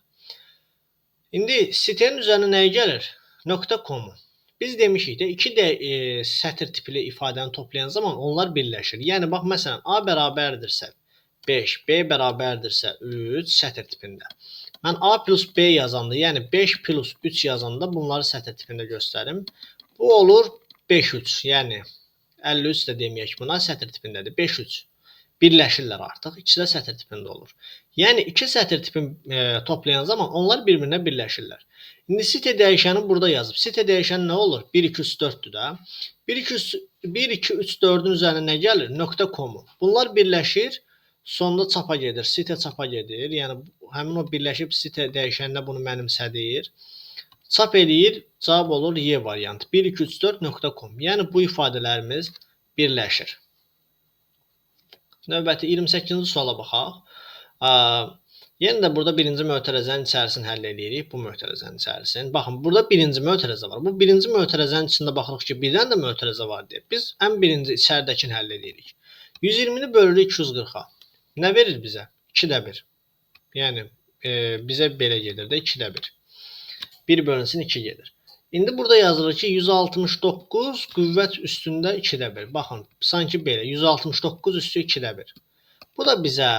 İndi city-nin üzərinə nəyə gəlir? .com. Biz demişik də iki sətr tipli ifadəni toplayan zaman onlar birləşir. Yəni bax məsələn A bərabərdirsə 5, B bərabərdirsə 3 sətr tipində. Mən A plus B yazanda, yəni 5 plus 3 yazanda bunları sətr tipində göstərim. Bu olur 5, 3. Yəni 53 də deməyək buna sətr tipindədir. 5, 3. Birləşirlər artıq. İkisi də sətr tipində olur. Yəni iki sətr tipini toplayan zaman onlar bir-birinə birləşirlər. İndi city dəyişəni burada yazıb. City dəyişəni nə olur? 1, 2, 3, 4-dür də. 1, 2, 3, 4-ün üzərinə nə gəlir? .com. Bunlar birləşir. Sonda çapa gedir. City çapa gedir. Yəni həmin o birləşib city dəyişəninə bunu mənimsədir. Çap eləyir. Cavab olur Y variantı. 1, 2, 3, 4.com. Yəni bu ifadələrimiz birləşir. Növbəti 28-ci suala baxaq. Yenə də burada birinci mötərizənin içərisini həll edirik. Bu mötərizənin içərisini. Baxın, burada birinci mötərizə var. Bu birinci mötərizənin içində baxırıq ki, birdən də mötərizə var deyə. Biz ən birinci içəridəkini həll edirik. 120-ni bölürük 240-a. Nə verir bizə? 2-də 1. Yəni bizə belə gedir də 2-də 1. 1 bölünsün 2 gedir. İndi burada yazılır ki 169 qüvvət üstündə 2-də 1. Baxın, sanki belə 169 üstü 2-də 1. Bu da bizə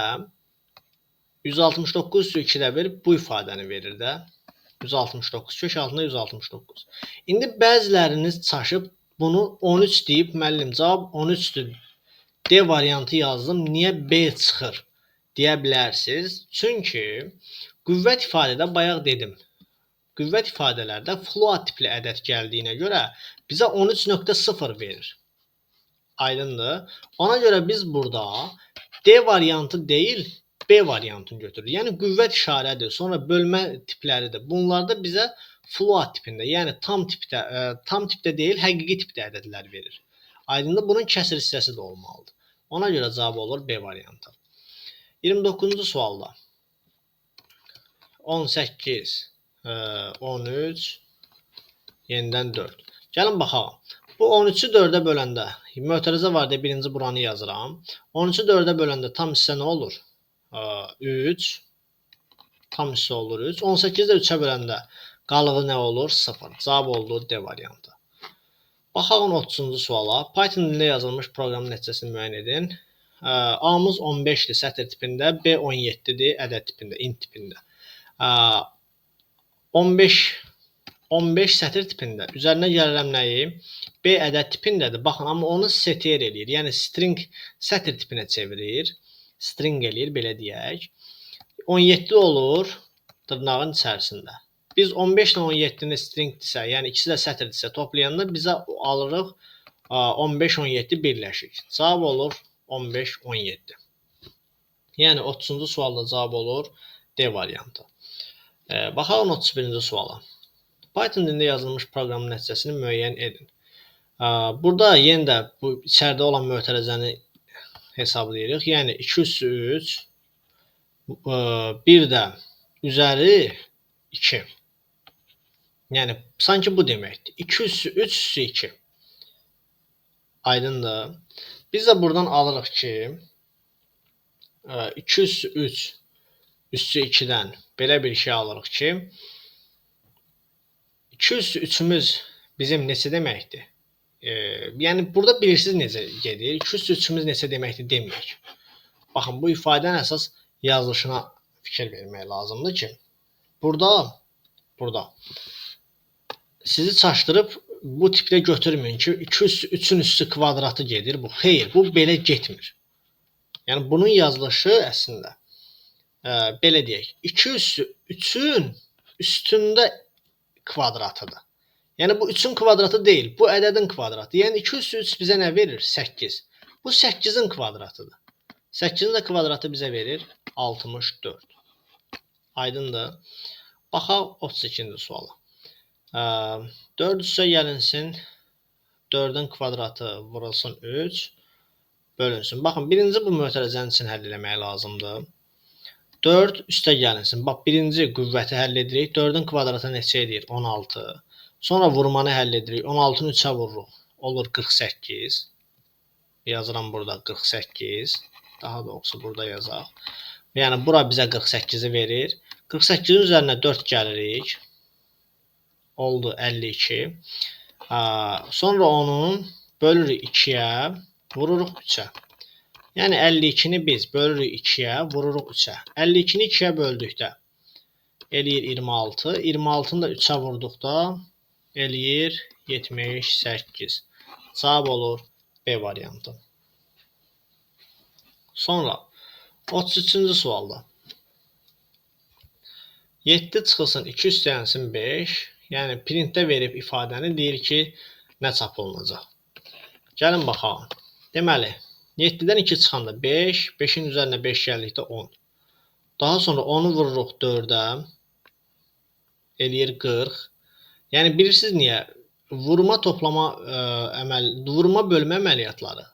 169 üstü 2-də 1 bu ifadəni verir də. 169 kök altında 169. İndi bəziləriniz çaşıb bunu 13 deyib müəllim cavab 13-dür. D variantı yazdım. Niyə B çıxır deyə bilərsiniz. Çünki qüvvət ifadədə bayaq dedim. Qüvvət ifadələrdə float tipli ədəd gəldiyinə görə bizə 13.0 verir. Aydındır? Ona görə biz burada D variantı deyil, B variantını götürürük. Yəni qüvvət işarədir, sonra bölmə tipləridir. Bunlarda bizə float tipində, yəni tam tipdə deyil, həqiqi tipdə ədədlər verir. Aydındır? Bunun kəsr hissəsi də olmalıdır. Ona görə cavab olur B variantı. 29-cu sualda 18 13 yenidən 4. Gəlin baxalım. Bu 13-ü 4-ə böləndə mötərizə var deyə birinci buranı yazıram. 13-ü 4-ə böləndə tam hissə nə olur? 3. Tam hissə olur 3. 18-i də 3-ə böləndə qalığı nə olur? 0. Cavab oldu D variantı. Baxalım 30-cu suala. Python dilində yazılmış proqramın nəticəsini müəyyən edin. A-mız 15-dir sətr tipində, B 17-dir ədəd tipində, int tipində. 15 sətr tipində. Üzərinə gəlirəm nəyi? B ədəd tipindədir. Baxın, amma onu str eləyir. Yəni string sətr tipinə çevirir. String eləyir, belə deyək. 17 olur dırnağın içərisində. Biz 15 ilə 17-ni stringdirsə, yəni ikisi də sətirdirsə toplayanda bizə alırıq 15-17 birləşik. Cavab olur 15-17. Yəni 30-cu sualda cavab olur D variantı. Baxalım 31-ci suala. Python dilində yazılmış proqramın nəticəsini müəyyən edin. Burada yenə də bu içəridə olan mötərizəni hesablayırıq. Yəni 2 üssü 3 bir də üzəri 2. Yəni sanki bu deməkdir. 2 üssü 3 üssü 2. Aydındır. Biz də buradan alırıq ki 2 üssü 3 üssü 2-dən belə bir şey alırıq ki 2 üstü 3'ümüz bizim neçə deməkdir? Yəni burada bilirsiniz necə gedir. 2 üstü 3'ümüz neçə deməkdir deməyək. Baxın, bu ifadənin əsas yazılışına fikir vermək lazımdır ki, burada sizi çaşdırıb bu tipdə götürməyin ki, 2 üstü 3'ün üstü kvadratı gedir. Bu xeyr, bu belə getmir. Yəni bunun yazılışı əslində belə deyək, 2 üstü 3'ün üstündə kvadratıdır. Yəni bu 3'ün kvadratı deyil, bu ədədin kvadratı. Yəni 2 üstü 3 bizə nə verir? 8. Bu 8'in kvadratıdır. 8'in də kvadratı bizə verir 64. Aydındır. Baxaq 32-ci suala. 4 üstə gəlinsin. 4'ün kvadratı vurulsun 3. Bölünsün. Baxın, birinci bu mötərizənin için həll eləmək lazımdır. 4 üstə gəlinsin. Bax, birinci qüvvəti həll edirik. 4'ün kvadratı neçə edir? 16. Sonra vurmanı həll edirik. 16'nı 3'ə vururuq. Olur 48. Yazıram burada 48. Daha doğrusu burada yazaq. Yəni bura bizə 48'i verir. 48'in üzərinə 4 gəlirik. Oldu 52. Sonra onun bölürük 2'yə, vururuq 3'ə. Yəni 52'ni biz bölürük 2'yə, vururuq 3'ə. 52'ni 2'yə böldükdə eləyir 26. 26'nı da 3'ə vurduqda eləyir 78. Cavab olur B variantı. Sonra 33-cü sualda 7 çıxılsın 2 üstəyənsin 5. Yəni printdə verib ifadəni deyir ki, nə çap olunacaq. Gəlin baxalım. Deməli, 7-dən 2 çıxanda 5, 5'in üzərinə 5 gəldikdə 10. Daha sonra 10'u vururuq 4'ə, eləyir 40. Yəni bilirsiniz niyə? Vurma toplama vurma bölmə əməliyyatları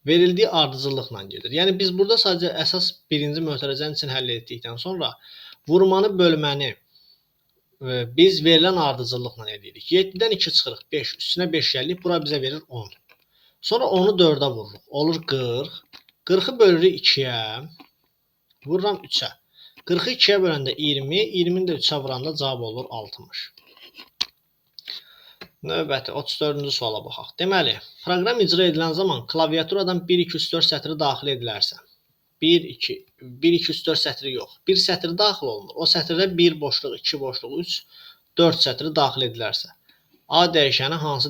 verildiyi ardıcıllıqla gedir. Yəni biz burada sadəcə əsas birinci mötərizənin için həll etdikdən sonra vurmanı bölməni biz verilən ardıcıllıqla edirik. 7'dən 2 çıxırıq 5, üstünə 5 gəlirik. Bura bizə verir 10. Sonra 10'u 4'ə vururuq. Olur 40. 40'ı bölürük 2'yə. Vururam 3'ə. 40'ı 2'yə böləndə 20. 20'ni də 3'ə vuranda cavab olur 60. Növbəti 34-cü suala baxaq. Deməli, proqram icra edilən zaman klaviaturadan 1, 2, 3, 4 sətri daxil edilərsə, 1, 2, 3, 4 sətri yox, 1 sətri daxil olunur. O sətirdə 1 boşluq, 2 boşluq, 3, 4 sətri daxil edilərsə, A dəyişəni hansı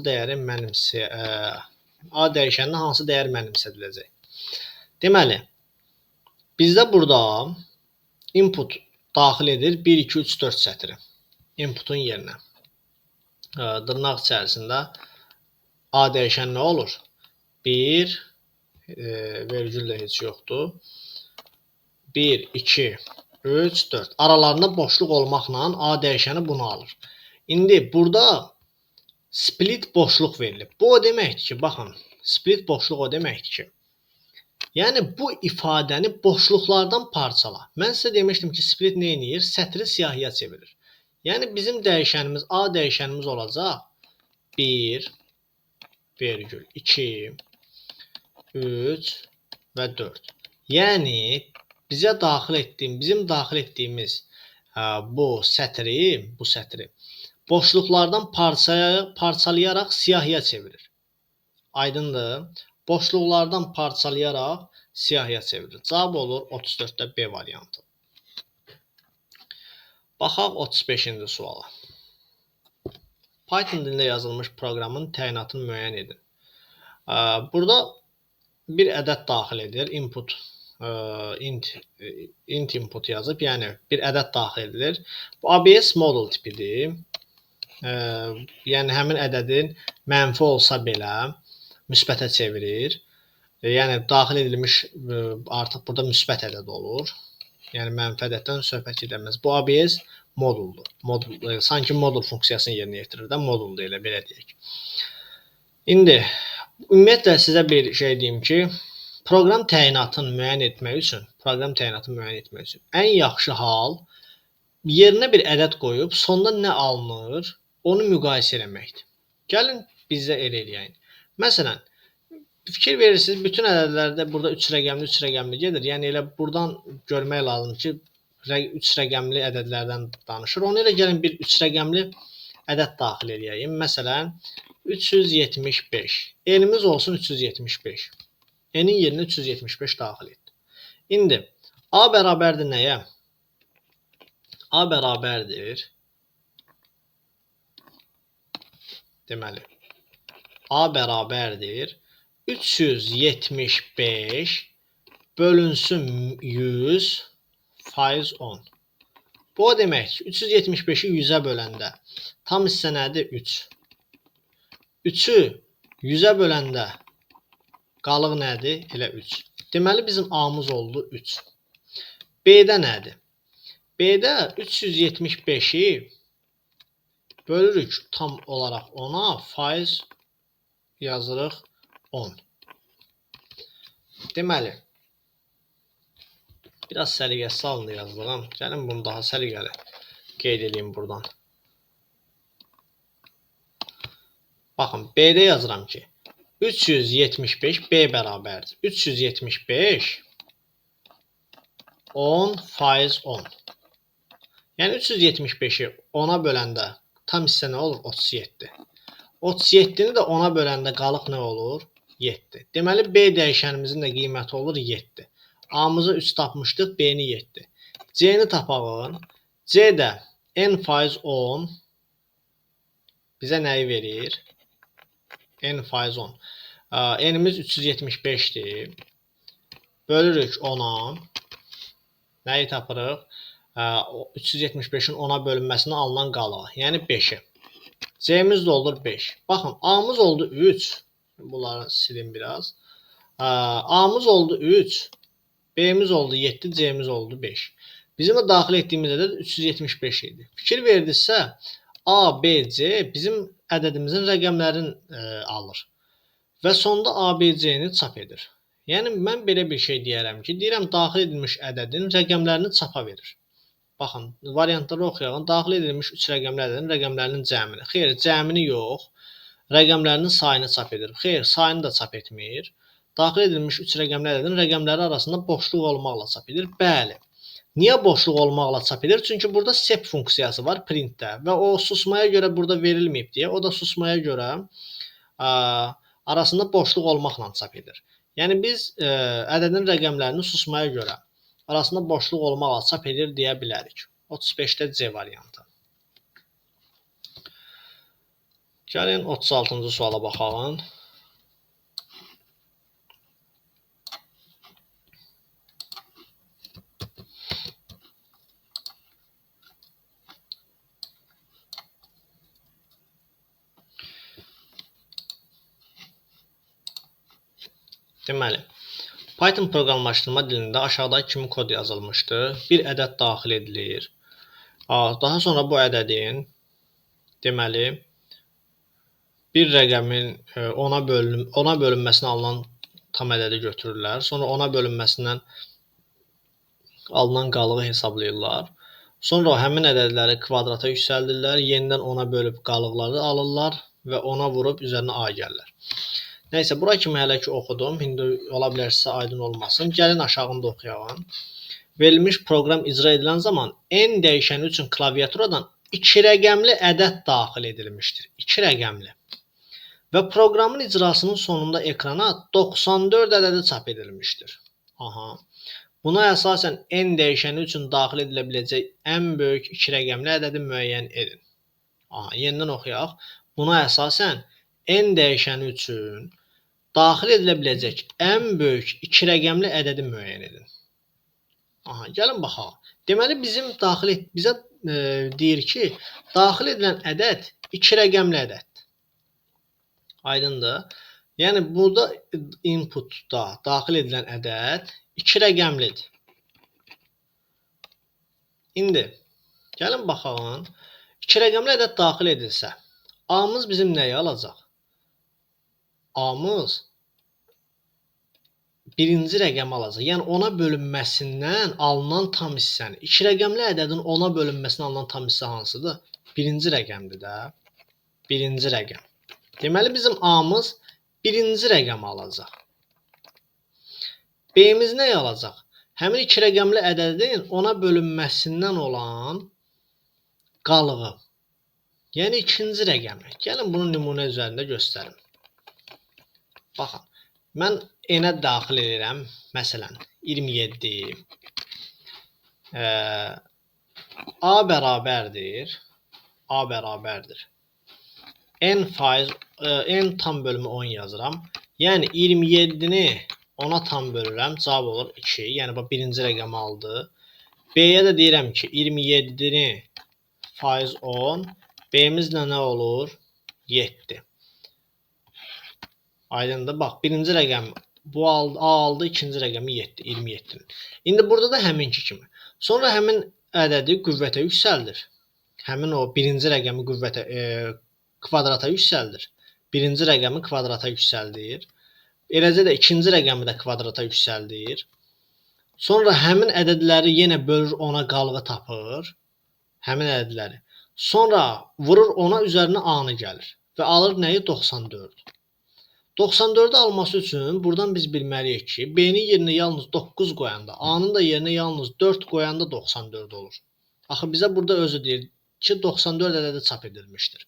dəyəri mənimsədiləcək? Deməli, bizdə burada input daxil edir 1, 2, 3, 4 sətri inputun yerinə. Dırnaq içərisində A dəyişən nə olur? 1, vergül də heç yoxdur. 1, 2, 3, 4. Aralarında boşluq olmaqla A dəyişəni bunu alır. İndi burada split boşluq verilib. Bu o deməkdir ki, baxın, split boşluq o deməkdir ki, yəni bu ifadəni boşluqlardan parçala. Mən sizə demişdim ki, split nə edir? Sətri siyahıya çevirir. Yəni bizim dəyişənimiz A dəyişənimiz olacaq 1, vergül 2, 3 və 4. Yəni bizim daxil etdiyimiz bu sətri boşluqlardan parçalayaraq siyahıya çevirir. Aydındır? Boşluqlardan parçalayaraq siyahıya çevirir. Cavab olur 34'də B variantı. Baxaq 35-ci suala. Python dilində yazılmış proqramın təyinatını müəyyən edin. Burada bir ədəd daxil edir. Int input yazıb, yəni bir ədəd daxil edilir. Bu ABS model tipidir. Yəni həmin ədədin mənfi olsa belə müsbətə çevirir. Yəni daxil edilmiş artıq burada müsbət ədəd olur. Yəni mənfi ədəddən söhbət edilməz. Bu ABS moduldur. Sanki modul funksiyasını yerinə yetirir də, moduldur elə belə deyək. İndi ümumiyyətlə sizə bir şey deyim ki, proqram təyinatını müəyyən etmək üçün ən yaxşı hal yerinə bir ədəd qoyub sonda nə alınır, onu müqayisə etməkdir. Gəlin bizə elə eləyək. Məsələn, fikir verirsiniz, bütün ədədlərdə burada 3 rəqəmli gedir. Yəni elə buradan görmək lazımdır ki, 3 rəqəmli ədədlərdən danışır. Ona görə gəlin bir 3 rəqəmli ədəd daxil edəyim. Məsələn, 375. N'imiz olsun 375. N'in yerinə 375 daxil etdim. İndi A bərabərdir nəyə? A bərabərdir. Deməli, A bərabərdir 375 bölünsün 100 faiz 10. Bu o demək ki, 375-i 100-ə böləndə tam hissə nədir? 3. 3-ü 100-ə böləndə qalıq nədir? Elə 3. Deməli, bizim A-mız oldu 3. B-də nədir? B-də 375-i bölürük tam olaraq 10-a, faiz yazırıq 10. Deməli, biraz səliqəsiz halında yazılığım. Gəlin bunu daha səliqəli qeyd edeyim buradan. Baxın, B-də yazıram ki, 375 B bərabərdir. 375 10 faiz 10. Yəni 375-i 10-a böləndə tam hissə nə olur? 37. 37-ni də 10-a böləndə qalıq nə olur? 7. Deməli, B dəyişənimizin də qiyməti olur 7. A-mızı 3 tapmışdıq, B-ni 7. C-ni tapağın. C də N faiz 10 bizə nəyi verir? N faiz 10. N'imiz 375-dir. Bölürük 10-a. Nəyi tapırıq? 375-in 10-a bölünməsində alınan qalığı. Yəni 5-i. C'miz də olur 5. Baxın, A-mız oldu 3. Bunları silin biraz. A-mız oldu 3. B-miz oldu 7. C'miz oldu 5. Bizim də daxil etdiyimiz ədəd 375 idi. Fikir verdinizsə, A, B, C bizim ədədimizin rəqəmlərini alır. Və sonda A, B, C-ni çap edir. Yəni, mən belə bir şey deyərəm ki, deyirəm, daxil edilmiş ədədin rəqəmlərini çapa verir. Baxın, variantları oxuyalım. Daxil edilmiş 3 rəqəmli ədədin rəqəmlərinin cəmini. Xeyr, cəmini yox. Rəqəmlərinin sayını çap edir. Xeyr, sayını da çap etmir. Daxil edilmiş 3 rəqəmli ədədin rəqəmləri arasında boşluq olmaqla çap edir. Bəli. Niyə boşluq olmaqla çap edir? Çünki burada sep funksiyası var printdə və o susmaya görə burada verilməyib deyə, o da susmaya görə arasında boşluq olmaqla çap edir. Yəni biz ədədin rəqəmlərini susmaya görə arasında boşluq olmaqla çap edir deyə bilərik. 35-də C variantı. Gəlin 36-cı suala baxalım. Deməli, Python proqramlaşdırma dilində aşağıdakı kimi kod yazılmışdır. Bir ədəd daxil edilir. Daha sonra bu ədədin deməli bir rəqəmin 10-a bölünməsindən alınan tam ədədi götürürlər. Sonra 10-a bölünməsindən alınan qalığı hesablayırlar. Sonra həmin ədədləri kvadrata yüksəldirlər. Yenidən 10-a bölüb qalıqları alırlar və 10-a vurub üzərinə A gəlirlər. Nəysə, bura kimi hələ ki oxudum. İndi ola bilərsə aydın olmasın. Gəlin aşağında oxuyalım. Verilmiş proqram icra edilən zaman N dəyişəni üçün klaviaturadan 2 rəqəmli ədəd daxil edilmişdir. 2 rəqəmli. Və proqramın icrasının sonunda ekrana 94 ədədi çap edilmişdir. Buna əsasən N dəyişəni üçün daxil edilə biləcək ən böyük 2 rəqəmli ədədi müəyyən edin. Yenidən oxuyaq. Buna əsasən N dəyişəni üçün daxil edilə biləcək ən böyük 2 rəqəmli ədədi müəyyən edin. Gəlin baxaq. Deməli, bizə deyir ki, daxil edilən ədəd 2 rəqəmli ədəddir. Aydındır. Yəni, burada inputda daxil edilən ədəd 2 rəqəmlidir. İndi, gəlin baxaq. 2 rəqəmli ədəd daxil edilsə, A-mız bizim nəyi alacaq? A-mız birinci rəqəmi alacaq. Yəni, 10-a bölünməsindən alınan tam hissəni. 2 rəqəmli ədədin 10-a bölünməsindən alınan tam hissə hansıdır? Birinci rəqəmdir də. Birinci rəqəm. Deməli, bizim A-mız birinci rəqəmi alacaq. B-miz nəyi alacaq? Həmin 2 rəqəmli ədədin 10-a bölünməsindən olan qalığı. Yəni ikinci rəqəmi. Gəlin bunu nümunə üzərində göstərim. Baxın. Mən n-ə daxil edirəm. Məsələn, 27. A bərabərdir. A bərabərdir. N tam bölümü 10 yazıram. Yəni 27-ni 10-a tam bölürəm. Cavab olur 2. Yəni bu birinci rəqəmi aldı. B-yə də deyirəm ki, 27-ni faiz 10. B-mizlə nə olur? 7. Aydındır. Bax, birinci rəqəm bu aldı, A aldı, ikinci rəqəmi 7, 27. İndi burada da həminki kimi. Sonra həmin ədədi qüvvətə yüksəldir. Həmin o birinci rəqəmi kvadrata yüksəldir. Birinci rəqəmi kvadrata yüksəldir. Eləcə də ikinci rəqəmi də kvadrata yüksəldir. Sonra həmin ədədləri yenə bölür 10-a qalığı tapır. Həmin ədədləri. Sonra vurur 10-a üzərinə A-nı gəlir. Və alır nəyi? 94. 94-ü alması üçün buradan biz bilməliyik ki, B-nin yerinə yalnız 9 qoyanda, A-nın da yerinə yalnız 4 qoyanda 94 olur. Axı bizə burada özü deyir ki, 94 ədədi çap edilmişdir.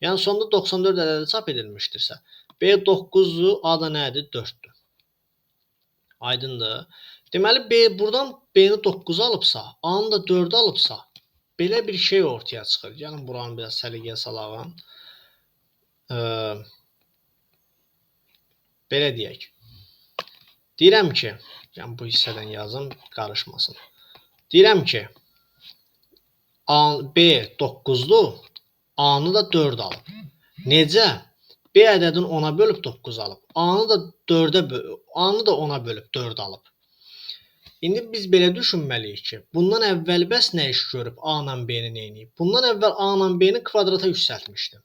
Yəni sonda 94 ədədi çap edilmişdirsə, B 9-dur, A da nədir? 4-dür. Aydındır. Deməli, buradan B-ni 9 alıbsa, A-nı da 4 alıbsa, belə bir şey ortaya çıxır. Yəni, buranı biraz səliqəyə salağım. Belə deyək. Deyirəm ki, yəni bu hissədən yazım, qarışmasın. Deyirəm ki, B 9-dur, A-nı da 4 alıb. Necə? B ədədini 10-a bölüb 9 alıb. A-nı da 10-a bölüb 4 alıb. İndi biz belə düşünməliyik ki, bundan əvvəl bəs nə iş görüb A-la B-ni neyniyib? Bundan əvvəl A-la B-ni kvadrata yüksəltmişdim.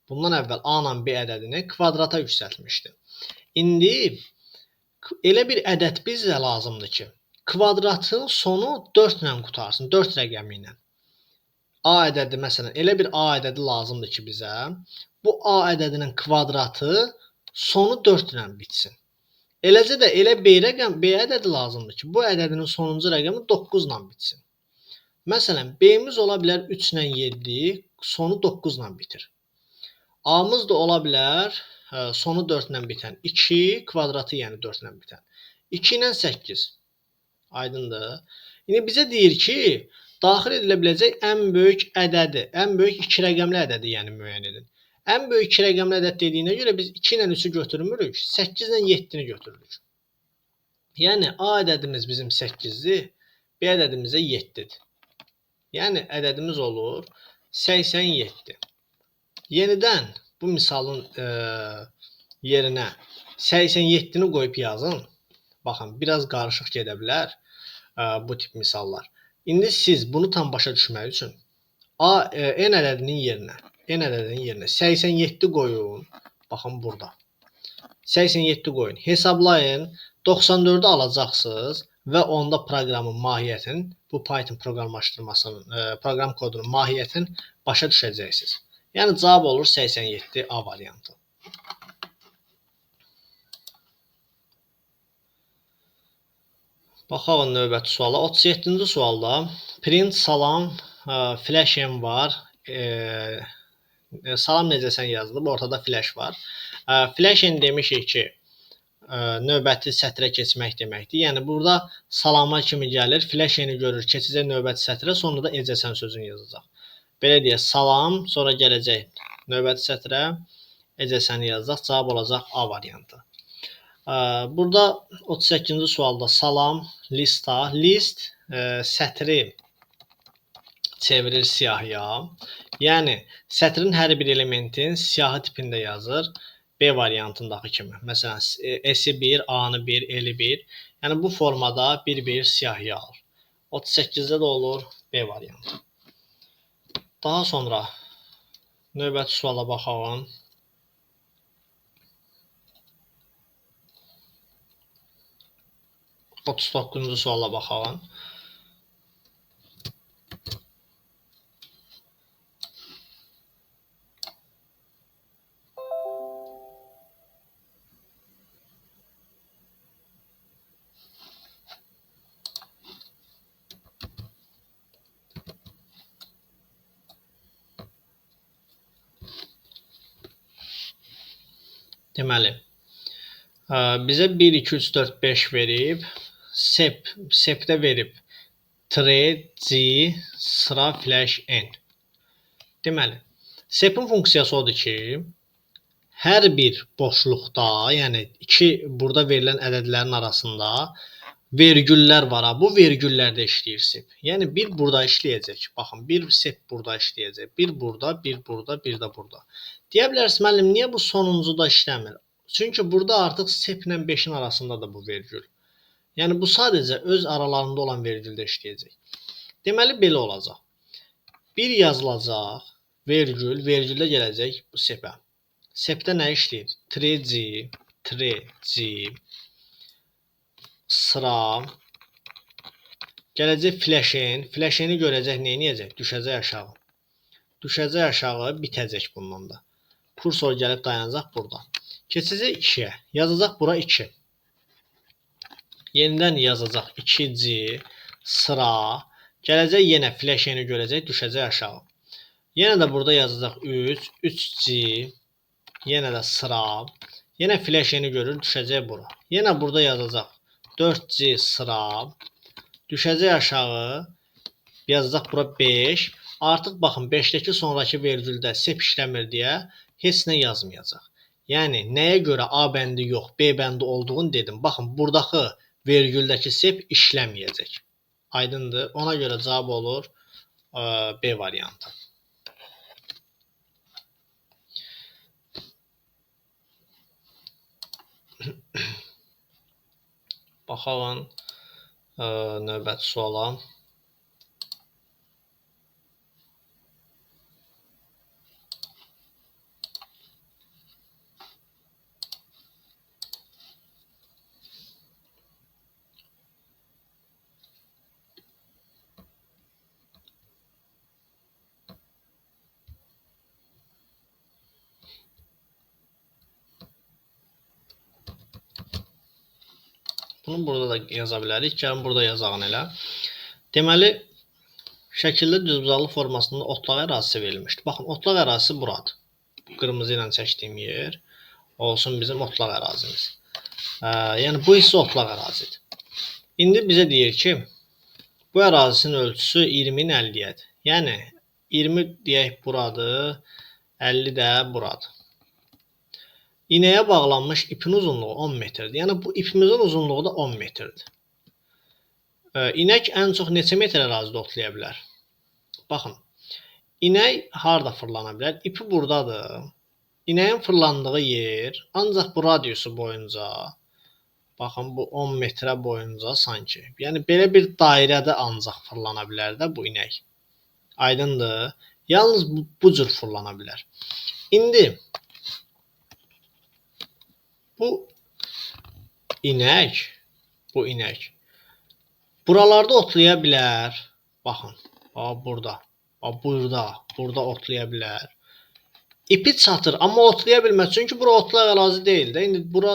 Bundan əvvəl A-la B ədədini kvadrata yüksəltmişdim. İndi elə bir ədəd bizə lazımdır ki, kvadratın sonu 4 ilə qutarsın, 4 rəqəmi ilə. A ədədi, məsələn, elə bir A ədədi lazımdır ki bizə, bu A ədədinin kvadratı sonu 4 ilə bitsin. Eləcə də elə B ədədi lazımdır ki, bu ədədinin sonuncu rəqəmi 9 ilə bitsin. Məsələn, B-miz ola bilər 3 ilə 7, sonu 9 ilə bitir. A-mız da ola bilər sonu 4 ilə bitən 2, kvadratı yəni 4 ilə bitən 2 ilə 8. Aydındır. İndi bizə deyir ki, daxil edilə biləcək ən böyük ədədi, ən böyük 2 rəqəmli ədədi yəni müəyyən edin. Ən böyük 2 rəqəmli ədəd dediyinə görə biz 2 ilə 3-ü götürmürük, 8 ilə 7-ni götürürük. Yəni A ədədimiz bizim 8-dir, B ədədimizə 7-dir. Yəni ədədimiz olur 87. Yenidən bu misalın yerinə 87-ni qoyub yazın. Baxın, biraz qarışıq gedə bilər bu tip misallar. İndi siz bunu tam başa düşmək üçün n ədədinin yerinə 87 qoyun. Baxın burada. 87 qoyun. Hesablayın. 94-ü alacaqsınız və onda proqramın mahiyyətini, bu Python proqramlaşdırmasının, proqram kodunun mahiyyətini başa düşəcəksiniz. Yəni cavab olur 87 A variantı. Baxaq növbəti suala. 37-ci sualda print salam flash n var. Salam necəsən yazılıb, ortada flash var. Flash n demişik ki, növbəti sətrə keçmək deməkdir. Yəni burada salama kimi gəlir, flash n-i görür, keçəcək növbəti sətrə, sonra da ecəsən sözünü yazacaq. Belə deyək, salam, sonra gələcək növbəti sətrə, ecəsəni yazacaq, cavab olacaq A variantı. Burada 38-ci sualda salam, lista, list sətri çevirir siyahıya. Yəni, sətrin hər bir elementin siyahı tipində yazır. B variantındakı kimi. Məsələn, S-i 1, A-nı 1, L-i 1. Yəni, bu formada bir-bir siyahıya alır. 38-də də olur B variantı. Daha sonra növbəti suala baxalım. – 39-cu suala baxalım. Deməli, bizə 1, 2, 3, 4, 5 verib, sepdə verib tre, c, sıra, flash, n. Deməli, sepin funksiyası odur ki, hər bir boşluqda, yəni burada verilən ədədlərin arasında vergüllər var. Bu vergüllərdə işləyir sep. Yəni bir burada işləyəcək. Baxın, bir sep burada işləyəcək. Bir burada, bir burada, bir də burada. Deyə bilərsiniz, müəllim, niyə bu sonuncuda işləmir? Çünki burada artıq sep ilə 5-in arasında da bu vergül. Yəni bu sadəcə öz aralarında olan vergüldə işləyəcək. Deməli belə olacaq. Bir yazılacaq vergüldə gələcək bu sepə. Sepdə nə işləyir? Trec, sıra, gələcək flash-eni görəcək, nə edəcək? Düşəcək aşağı. Düşəcək aşağı, bitəcək bundan da. Kursor gəlib dayanacaq burada. Keçəcək 2-yə. Yazacaq bura 2. Yenidən yazacaq 2c, sıra, gələcək yenə flash-eni görəcək, düşəcək aşağı. Yenə də burada yazacaq 3c, yenə də sıra, yenə flash-eni görür, düşəcək bura. Yenə burada yazacaq 4c, sıra, düşəcək aşağı, yazacaq bura 5. Artıq baxın 5-dəki sonraki vergüldə sep işləmir deyə heç nə yazmayacaq. Yəni nəyə görə A bəndi yox, B bəndi olduğunu dedim. Baxın buradakı vergüldəki sep işləməyəcək. Aydındır? Ona görə cavab olur B variantı. Baxalım növbəti suala. Bunu burada da yaza bilərik. Gəlin burada yazağın elə. Deməli, şəkildə düzbucaqlı formasında otlaq ərazisi verilmişdir. Baxın, otlaq ərazisi buradır. Qırmızı ilə çəkdiyim yer olsun bizim otlaq ərazimiz. Yəni, bu hissə otlaq ərazidir. İndi bizə deyir ki, bu ərazisinin ölçüsü 20-nin 50-yədir. Yəni, 20 deyək buradır, 50 də buradır. İnəyə bağlanmış ipin uzunluğu 10 metrdir. Yəni, bu ipimizin uzunluğu da 10 metrdir. İnək ən çox neçə metr ərazidə otlaya bilər? Baxın, inək harada fırlana bilər? İpi buradadır. İnəyin fırlandığı yer ancaq bu radiusu boyunca, baxın, bu 10 metrə boyunca sanki. Yəni, belə bir dairədə ancaq fırlana bilər də bu inək. Aydındır. Yalnız bu cür fırlana bilər. İndi, bu inək buralarda otlaya bilər. Baxın, burada otlaya bilər. İpi çatır, amma otlaya bilməz. Çünki bura otlaq ərazi deyil də. İndi bura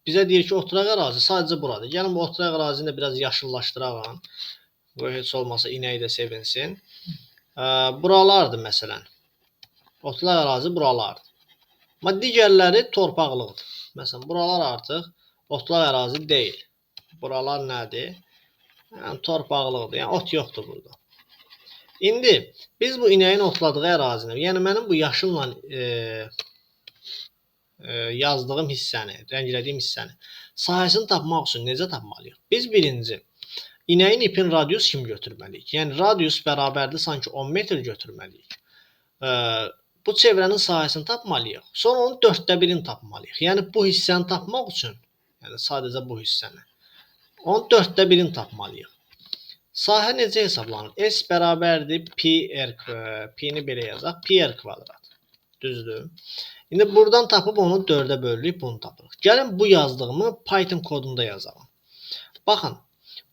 bizə deyir ki, otlaq ərazi sadəcə buradır. Gəlin bu otlaq ərazini də biraz yaşıllaşdıraq. Bu heç olmasa inək də sevinsin. Buralardır məsələn. Otlaq ərazi buralardır. Amma digərləri torpaqlıqdır. Məsələn, buralar artıq otlaq ərazi deyil. Buralar nədir? Yəni, torpaqlıqdır. Yəni, ot yoxdur burada. İndi, biz bu inəyin otladığı ərazini, yəni mənim bu yaşılla yazdığım hissəni, rənglədiyim hissəni, sahəsini tapmaq üçün necə tapmalıyıq? Biz birinci, inəyin ipin radius kimi götürməliyik. Yəni, radius bərabərdir sanki 10 metr götürməliyik. Bu çevrənin sahəsini tapmalıyıq. Sonra onun 1/4-ni tapmalıyıq. Yəni, bu hissəni tapmaq üçün, yəni sadəcə bu hissəni, onun 1/4-ni tapmalıyıq. Sahə necə hesablanır? S bərabərdir P-ni belə yazaq. P-r kvadrat. Düzdür. İndi buradan tapıb onu 4-ə bölürük, bunu tapırıq. Gəlin bu yazdığımı Python kodunda yazalım. Baxın,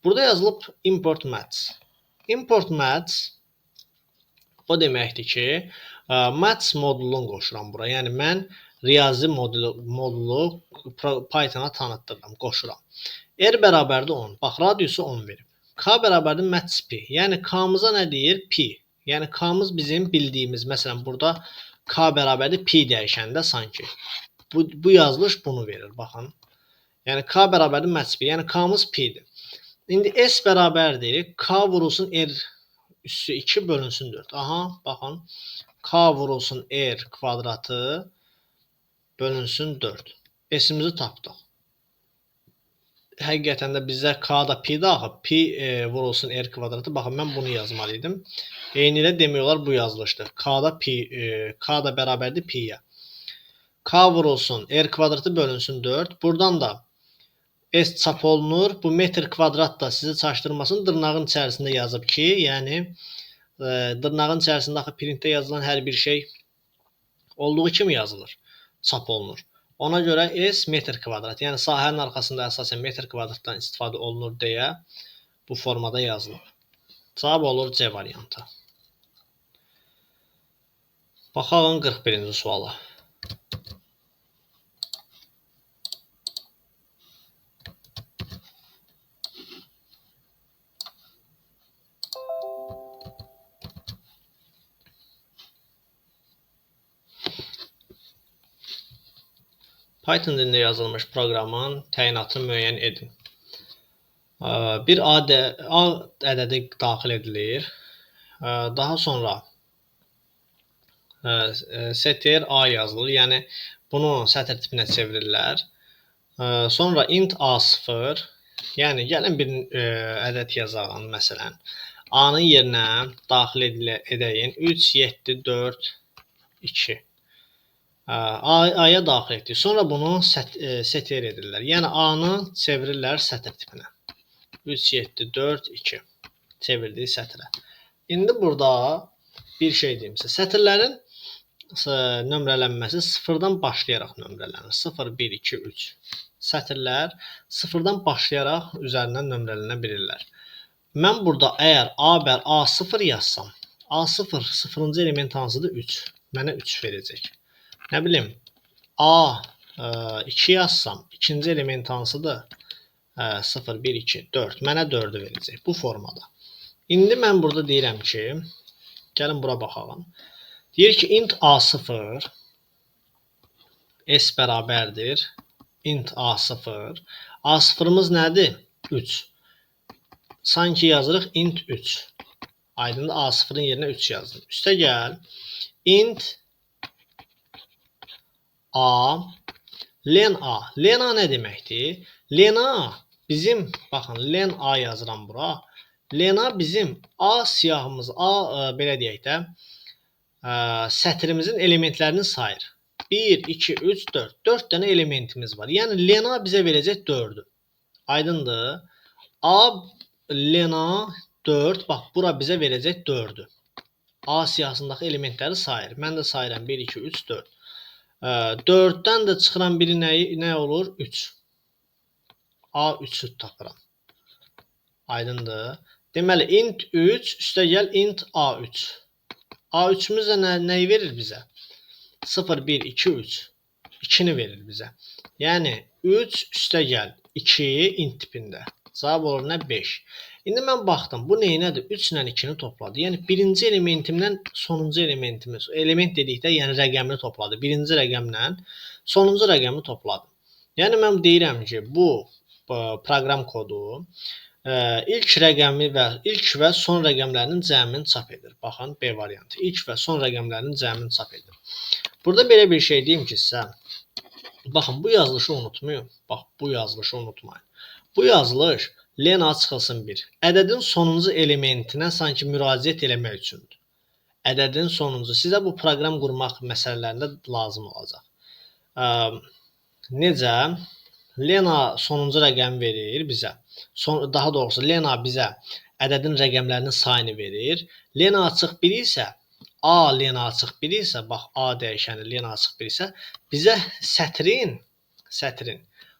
burada yazılıb import maths. Import maths o deməkdir ki, maths modulunu qoşuram bura. Yəni, mən riyazi modulu Pythona tanıtdırıram, qoşuram. R bərabərdir 10. Bax, radiusu 10 verib. K bərabərdir maths P. Yəni, K-mıza nə deyir? P. Yəni, K-mız bizim bildiyimiz, məsələn, burada K bərabərdir P dəyişəndə sanki. Bu yazılış bunu verir. Baxın. Yəni k bərabərdir max p. Yəni k-mız p-dir. İndi s bərabərdir k vurulsun r üssü 2 bölünsün 4. Aha, baxın. K vurulsun r kvadratı bölünsün 4. S-imizi tapdıq. Həqiqətən də bizdə k da p-də axı. P vurulsun r kvadratı. Baxın, mən bunu yazmalıydım. Eyni ilə demək olar bu yazılışdır. K da bərabərdir p-yə. K vurulsun r kvadratı bölünsün 4. Buradan da S çap olunur. Bu metr kvadrat da sizi çaşdırmasın. Dırnağın içərisində yazıb ki, yəni dırnağın içərisində axı printdə yazılan hər bir şey olduğu kimi yazılır, çap olunur. Ona görə S metr kvadrat, yəni sahənin arxasında əsasən metr kvadratdan istifadə olunur deyə bu formada yazılır. Cavab olur C variantı. Baxalım 41-ci suala. Python dilində yazılmış proqramın təyinatını müəyyən edin. Bir A ədədi daxil edilir. Daha sonra str A yazılır. Yəni bunu sətr tipinə çevirirlər. Sonra int A0. Yəni gəlin bir ədəd yazalım məsələn. A-nın yerinə daxil edəyin 3, 7, 4, 2. A-ya daxil etdik. Sonra bunu str edirlər. Yəni A-nı çevirirlər sətr tipinə. 3, 7, 4, 2. Çevirdik sətrə. İndi burada bir şey deyim sizə. Sətirlərin nömrələnməsi sıfırdan başlayaraq nömrələnir. 0, 1, 2, 3. Sətirlər sıfırdan başlayaraq üzərindən nömrələnə bilirlər. Mən burada əgər A bər A0 yazsam, A0 sıfırıncı element hansıdır? 3. Mənə 3 verəcək. Nə bilim, A2 yazsam, ikinci element hansıdır? 0, 1, 2, 4. Mənə 4'ü verəcək bu formada. İndi mən burada deyirəm ki, gəlin bura baxalım. Deyir ki, int A0 S bərabərdir. Int A0. A0'ımız nədir? 3. Sanki yazırıq int 3. Aydındır, A0'ın yerinə 3 yazdım. Üstə gəl. Int A, len A. Len A nə deməkdir? Len A bizim, baxın, len A yazıram bura. Len A bizim A siyahımız, belə deyək də, sətrimizin elementlərini sayır. 1, 2, 3, 4. 4 dənə elementimiz var. Yəni len A bizə verəcək 4'ü. Aydındır. A, len A 4. Bax, bura bizə verəcək 4'ü. A siyahısındakı elementləri sayır. Mən də sayıram 1, 2, 3, 4. 4'dən də çıxıran biri nə olur? 3. A3'ü tapıram. Aydındır. Deməli, int 3, üstə gəl int A3. A3'ümüz də nəyi verir bizə? 0, 1, 2, 3. 2'ni verir bizə. Yəni, 3 üstə gəl 2 int tipində. Cavab olur nə? 5. İndi mən baxdım, bu neynədir? 3 ilə 2'ni topladı. Yəni, birinci elementimdən sonuncu elementimiz, element dedikdə, yəni rəqəmini topladı. Birinci rəqəmlə sonuncu rəqəmi topladı. Yəni, mən deyirəm ki, bu proqram kodu ilk və son rəqəmlərinin cəmini çap edir. Baxın, B variantı. İlk və son rəqəmlərinin cəmini çap edir. Burada belə bir şey deyim ki, sizə. Baxın, bu yazılışı unutmayın. Bax, bu yazılışı unutmayın. Bu yazılış len A çıxılsın 1. Ədədin sonuncu elementinə sanki müraciət eləmək üçündür. Ədədin sonuncu. Sizə bu proqram qurmaq məsələlərində lazım olacaq. Necə? Len A sonuncu rəqəm verir bizə. Daha doğrusu, len A bizə ədədin rəqəmlərinin sayını verir. Len A açıq 1 isə, A len A açıq 1 isə, bax, A dəyişəni len A açıq 1 isə, bizə sətrin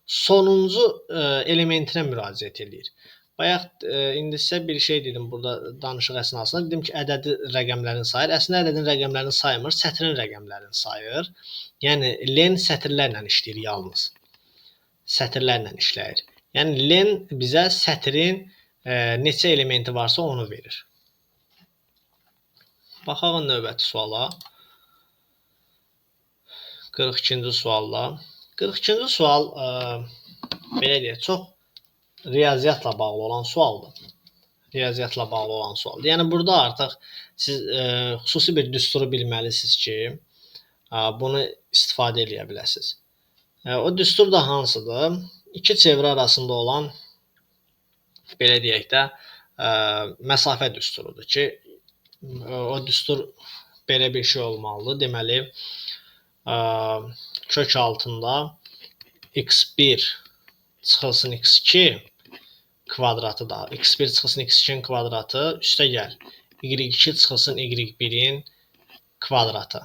sonuncu elementinə müraciət edir. Bayaq indi sizə bir şey dedim burada danışıq əsnasında. Dedim ki, ədədi rəqəmlərini sayır. Əslində ədədin rəqəmlərini saymır, sətrin rəqəmlərini sayır. Yəni len sətirlərlə işləyir yalnız. Sətirlərlə işləyir. Yəni len bizə sətrin neçə elementi varsa onu verir. Baxaq növbəti suala. 42-ci sualla. 42-ci sual belə deyək, çox riyaziyyatla bağlı olan sualdır. Riyaziyyatla bağlı olan sualdır. Yəni burada artıq siz xüsusi bir düsturu bilməlisiniz ki, bunu istifadə edə biləsiniz. O düstur da hansıdır? İki çevrə arasında olan belə deyək də məsafə düsturudur ki, o düstur belə bir şey olmalıdır. Deməli, kök altında x1 çıxılsın x2 kvadratı da x1 çıxılsın x2-nin kvadratı üstə gəl y2 çıxılsın y1-in kvadratı.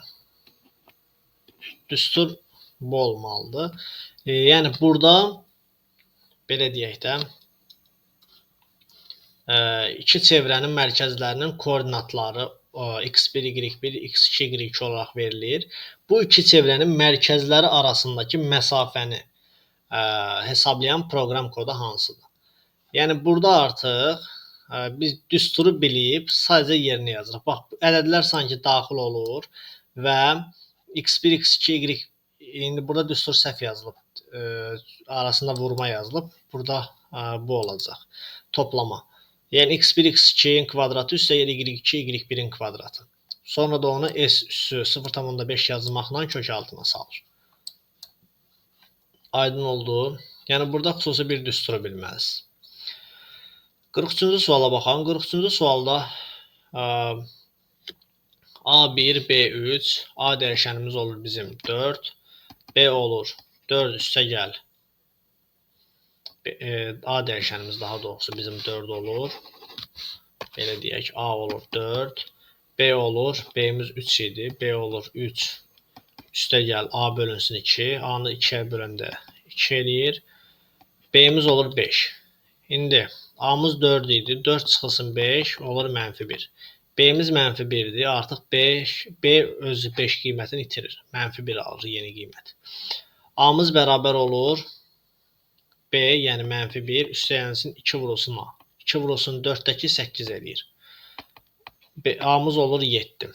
Düstur bu olmalıdır. Yəni burada belə deyək də iki çevrənin mərkəzlərinin koordinatları x1, y1, x2, y2 olaraq verilir. Bu iki çevrənin mərkəzləri arasındakı məsafəni hesablayan proqram kodu hansıdır? Yəni burada artıq biz düsturu bilib sadəcə yerinə yazırıq. Bax, ədədlər sanki daxil olur və x1, x2, y indi burada düstur səhv yazılıb. Arasında vurma yazılıb. Burada bu olacaq. Toplama. Yəni x1, x2-nin kvadratı üstə y2, y1-in kvadratı. Sonra da onu s üssü 0,5 yazmaqla kök altına salır. Aydın oldu. Yəni burada xüsusi bir düsturu bilməlisiniz. 43-cü suala baxalım. 43-cü sualda A1, B3, A dəyişənimiz olur bizim 4, B olur 4 üstə gəl. A dəyişənimiz daha doğrusu bizim 4 olur. Belə deyək, A olur 4, B olur, B'miz 3 idi. B olur 3, üstə gəl, A bölünsün 2, A-nı 2-yə böləndə 2 eləyir. B'miz olur 5. İndi A-mız 4 idi, 4 çıxılsın 5 olur -1. B'miz -1-dir, artıq B özü 5 qiymətini itirir. -1 alır yeni qiymət. A-mız bərabər olur B, yəni -1, üstə gəlsin 2 vurulsun A. 2 vurulsun 4-dəki 8 eləyir. A-mız olur 7.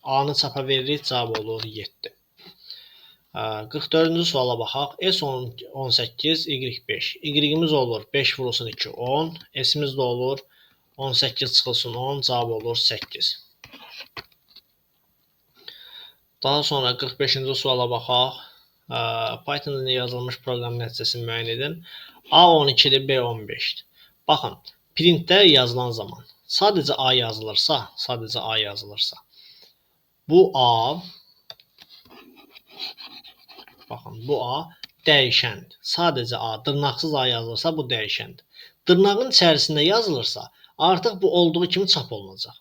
A-nı çapa veririk, cavab olur 7. 44-cü suala baxaq. S18, Y5. Y-imiz olur 5 vurulsun 2, 10. S-imiz də olur 18 çıxılsın 10, cavab olur 8. Daha sonra 45-ci suala baxaq. Python dilində yazılmış proqram nəticəsini müəyyən edin. A12-dir, B15-dir. Baxın, printdə yazılan zaman sadəcə A yazılırsa, bu A baxın, bu A dəyişəndir. Sadəcə A, dırnaqsız A yazılırsa bu dəyişəndir. Dırnağın içərisində yazılırsa, artıq bu olduğu kimi çap olunacaq.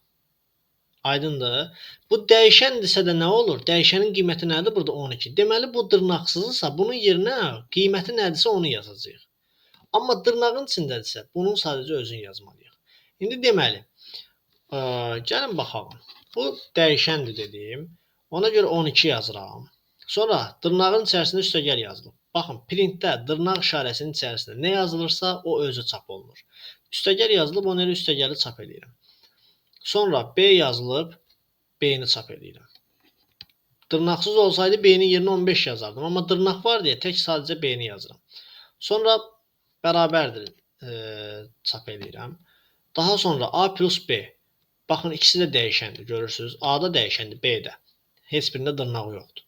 Aydındır. Bu dəyişəndirsə də nə olur? Dəyişənin qiyməti nədir? Burada 12. Deməli, bu dırnaqsızsa, bunun yerinə qiyməti nədirsə onu yazacağıq. Amma dırnağın içindədirsə, bunun sadəcə özünü yazmalıyıq. İndi deməli, gəlin baxalım. Bu dəyişəndir dediyim. Ona görə 12 yazıram. Sonra dırnağın içərisində üstəgəl yazılıb. Baxın, printdə dırnaq işarəsinin içərisində nə yazılırsa, o özü çap olunur. Üstəgəl yazılıb, ona görə üstəgəli çap edirəm. Sonra B yazılıb, B-ni çap edirəm. Dırnaqsız olsaydı B-nin yerinə 15 yazardım. Amma dırnaq var deyə tək sadəcə B-ni yazıram. Sonra bərabərdir çap edirəm. Daha sonra A plus B. Baxın, ikisi də dəyişəndir, görürsünüz. A da dəyişəndir, B də. Heç birində dırnaq yoxdur.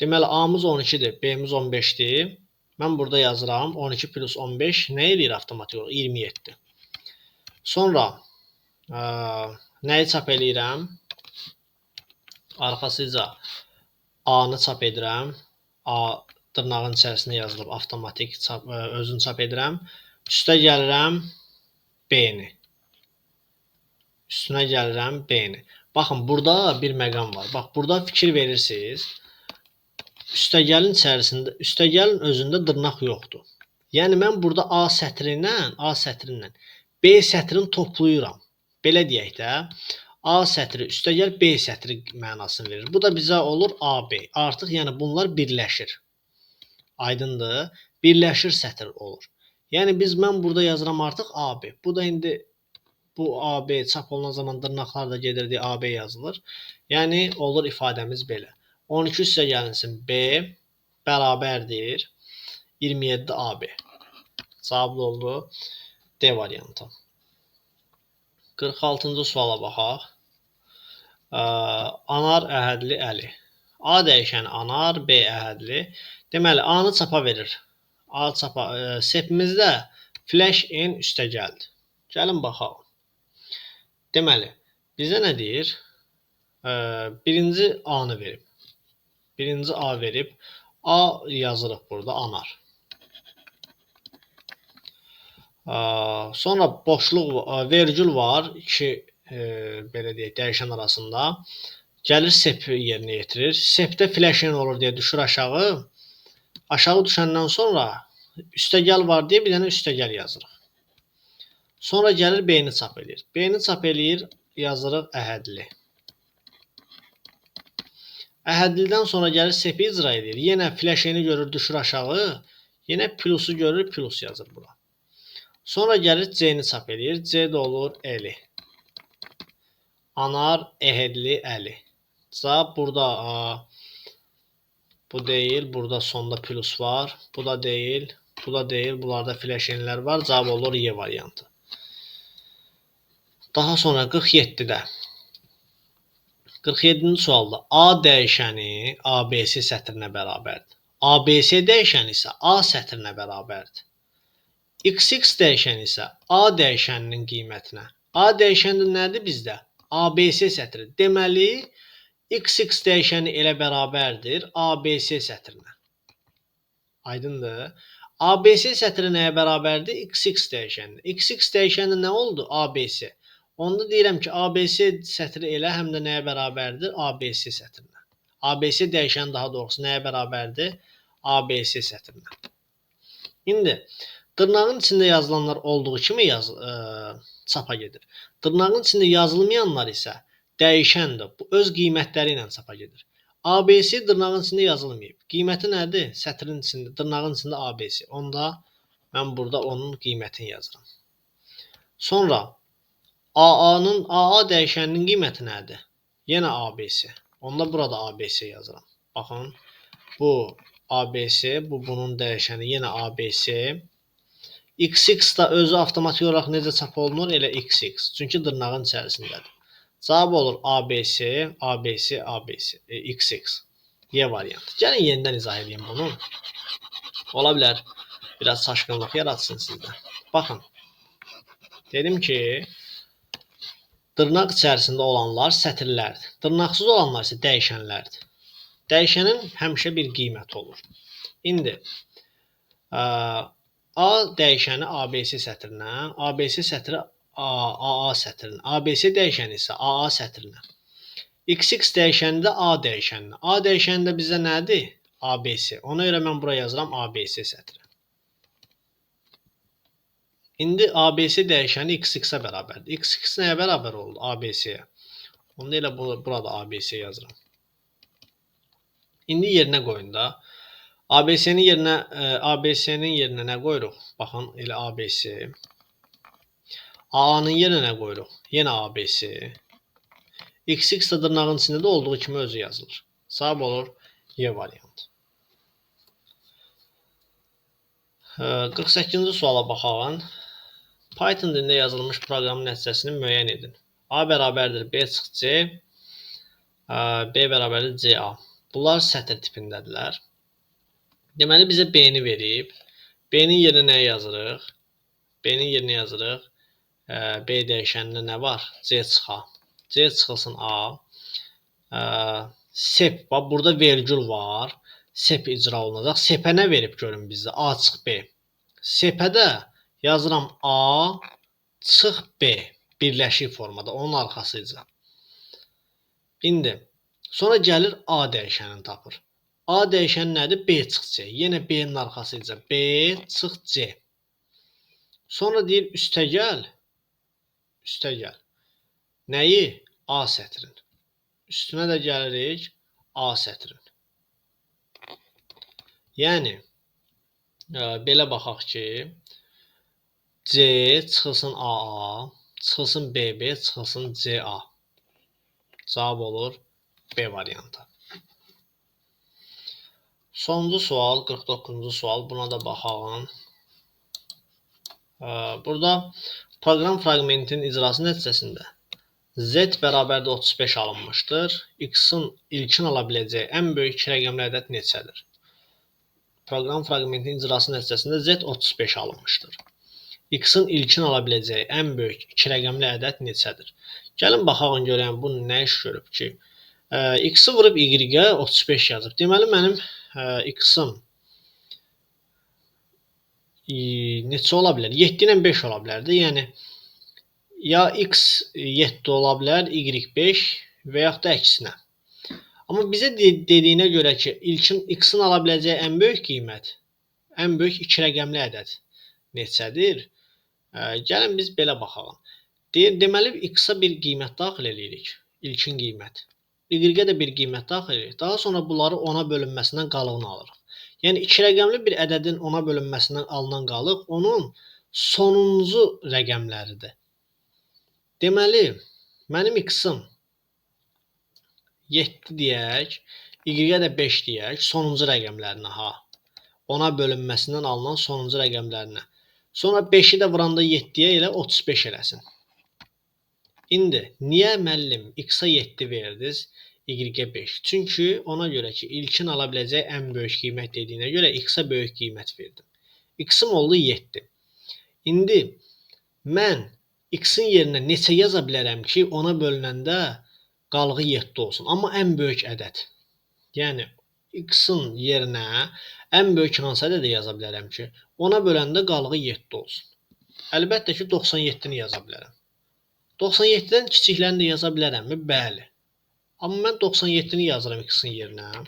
Deməli, A-mız 12-dir, B-miz 15-dir. Mən burada yazıram. 12 plus 15 nə edir avtomatik olaraq? 27. Sonra nəyi çap edirəm? Arxasıca A-nı çap edirəm. A dırnağın içərisində yazılıb avtomatik özünü çap edirəm. Üstə gəlirəm B-ni. Üstünə gəlirəm B-ni. Baxın, burada bir məqam var. Bax, burada fikir verirsiniz. Üstəgəlin içərisində, üstəgəlin özündə dırnaq yoxdur. Yəni mən burada A sətrindən B sətrini toplayıram. Belə deyək də, A sətri üstəgəl B sətri mənasını verir. Bu da bizə olur AB. Artıq yəni bunlar birləşir. Aydındır? Birləşir sətr olur. Yəni mən burada yazıram artıq AB. Bu da indi bu AB çap olunan zaman dırnaqlar da gedir deyə AB yazılır. Yəni olur ifadəmiz belə. 12 üstə gəlinsin B bərabərdir 27 AB. Cavab oldu D variantı. 46-cı suala baxaq. Anar əhədli əli. A dəyişəni anar, B əhədli. Deməli, A-nı çapa verir. A çapa sepimizdə flash n üstəgəldir. Gəlin baxaq. Deməli, bizə nə deyir? Birinci A-nı verib. Birinci A verib. A yazırıq burada anar. Sonra boşluq, vergül var. İki belə deyək, dəyişən arasında. Gəlir sep yerinə yetirir. Sepdə flash n olur deyə düşür aşağı. Aşağı düşəndən sonra üstəgəl var deyə bir dənə üstəgəl yazırıq. Sonra gəlir B-ni çap edir. B-ni çap eləyir, yazırıq əhədli. Əhədlidən sonra gəlir sepi icra edir. Yenə flash n-i görür, düşür aşağı. Yenə plusu görür, plus yazır bura. Sonra gəlir C-ni çap edir. C də olur eli. Anar, əhədli, əli. Cavab burada bu deyil. Burada sonda plus var. Bu da deyil. Bu da deyil. Bunlarda flash n-lər var. Cavab olur Y variantı. Daha sonra 47-də. 47-ci sualda A dəyişəni ABC sətrinə bərabərdir. ABC dəyişəni isə A sətrinə bərabərdir. XX dəyişəni isə A dəyişəninin qiymətinə. A dəyişəni nədir bizdə? ABC sətri. Deməli, XX dəyişəni elə bərabərdir ABC sətrinə. Aydındır? ABC sətri nəyə bərabərdir? XX dəyişəni. XX dəyişəni nə oldu? ABC. Onda deyirəm ki, ABC sətri elə həm də nəyə bərabərdir? ABC sətrinə. ABC dəyişəni daha doğrusu nəyə bərabərdir? ABC sətrinə. İndi dırnağın içində yazılanlar olduğu kimi çapa gedir. Dırnağın içində yazılmayanlar isə dəyişəndir. Bu öz qiymətləri ilə çapa gedir. ABC dırnağın içində yazılmayıb. Qiyməti nədir? Sətrin içində, dırnağın içində ABC. Onda mən burada onun qiymətini yazıram. Sonra AA dəyişəninin qiyməti nədir? Yenə ABC. Onda burada ABC yazıram. Baxın, bu ABC, bu bunun dəyişəni yenə ABC. XX da özü avtomatik olaraq necə çap olunur? Elə XX. Çünki dırnağın içərisindədir. Cavab olur ABC, ABC, ABC, XX. Y variantı. Gəlin yenidən izah edeyim bunu. Ola bilər biraz çaşqınlıq yaratsın sizdə. Baxın. Dedim ki, dırnaq içərisində olanlar sətirlərdir. Dırnaqsız olanlar isə dəyişənlərdir. Dəyişənin həmişə bir qiyməti olur. İndi A dəyişəni ABC sətrinə, ABC sətri AA sətrinə, ABC dəyişəni isə AA sətrinə. XX dəyişəni də A dəyişəninə. A dəyişəni də bizə nədir? ABC. Ona görə mən buraya yazıram ABC sətri. İndi ABC dəyişəni XX-ə bərabərdir. XX nəyə bərabər oldu? ABC-yə. Onda elə burada ABC yazıram. İndi yerinə qoyun da. ABC-nin yerinə nə qoyuruq? Baxın, elə ABC. AA-nın yerinə nə qoyuruq? Yenə ABC. XX də dırnağın içində də olduğu kimi özü yazılır. Cavab olur Y variantı. 48-ci suala baxaq. Python dilində yazılmış proqramın nəticəsini müəyyən edin. A bərabərdir B çıx C, B bərabərdir CA. Bunlar sətr tipindədirlər. Deməli, bizə B-ni verib. B-nin yerinə nə yazırıq? B-nin yerinə yazırıq. B dəyişənində nə var? C çıxa. C çıxılsın A. Sep, bax, burada vergül var. Sep icra olunacaq. Sepə nə verib görün bizdə? A çıx B. Sepə də yazıram A çıx B. Birləşik formada. Onun arxasıca. İndi, sonra gəlir A dəyişənini tapır. A dəyişəni nədir? B çıx C. Yenə B-nin arxasıca. B çıx C. Sonra deyir üstəgəl. Üstəgəl. Nəyi? A sətrin. Üstünə də gəlirik A sətrin. Yəni, belə baxaq ki, C çıxılsın AA, çıxılsın BB, çıxılsın CA. Cavab olur B variantı. Sonuncu sual, 49-cu sual. Buna da baxalım. Burada proqram fraqmentinin icrası nəticəsində Z bərabərdə 35 alınmışdır. X-in ilkin ala biləcəyi ən böyük 2 rəqəmli ədəd neçədir? Proqram fraqmentinin icrası nəticəsində Z 35 alınmışdır. X-in ilkin ala biləcəyi ən böyük 2 rəqəmli ədəd neçədir? Gəlin baxaq görək bu nə iş görüb ki, X-i vurub Y-ə 35 yazıb. Deməli mənim X-im neçə ola bilər? 7 ilə 5 ola bilər də. Yəni ya X 7 ola bilər, Y 5 və yaxud da əksinə. Amma bizə dediyinə görə ki, ilkin X-in ala biləcəyi ən böyük qiymət, ən böyük 2 rəqəmli ədəd neçədir? Gəlin biz belə baxalım. Deməli X-a bir qiymət daxil edirik, ilkin qiymət. Y-ə də bir qiymət daxil edirik. Daha sonra bunları 10-a bölünməsindən qalığını alırıq. Yəni 2 rəqəmli bir ədədin 10-a bölünməsindən alınan qalıq onun sonuncu rəqəmləridir. Deməli, mənim X-im 7 deyək, Y-ə də 5 deyək, sonuncu rəqəmlərinə ha. 10-a bölünməsindən alınan sonuncu rəqəmlərinə. Sonra 5-i də vuranda 7-yə elə 35 eləsin. İndi, niyə müəllim X-a 7 verdiniz, Y-ə 5? Çünki ona görə ki, ilkin ala biləcək ən böyük qiymət dediyinə görə X-a böyük qiymət verdim. X-im oldu 7. İndi, mən X-in yerinə neçə yaza bilərəm ki, ona bölünəndə qalığı 7 olsun. Amma ən böyük ədəd. Yəni, X-in yerinə ən böyük hansı ədədə yaza bilərəm ki, ona böləndə qalığı 7 olsun. Əlbəttə ki, 97-ni yaza bilərəm. 97-dən kiçiklərini də yaza bilərəmmi? Bəli. Amma mən 97-ni yazıram X-in yerinə.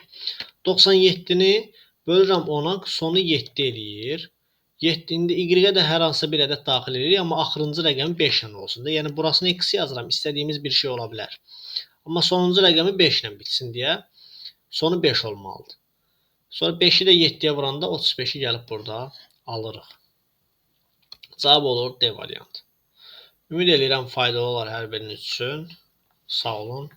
97-ni bölürəm 10-a, sonu 7 eləyir. 7 indi Y-ə də hər hansısa bir ədəd daxil edirik, amma axırıncı rəqəmi 5 ilə olsun da. Yəni burasını X yazıram, istədiyimiz bir şey ola bilər. Amma sonuncu rəqəmi 5 ilə bitsin deyə sonu 5 olmalıdır. Sonra 5-i də 7-yə vuranda 35-i gəlib burada alırıq. Cavab olur D variantı. Ümid edirəm faydalı olar hər biriniz üçün. Sağ olun.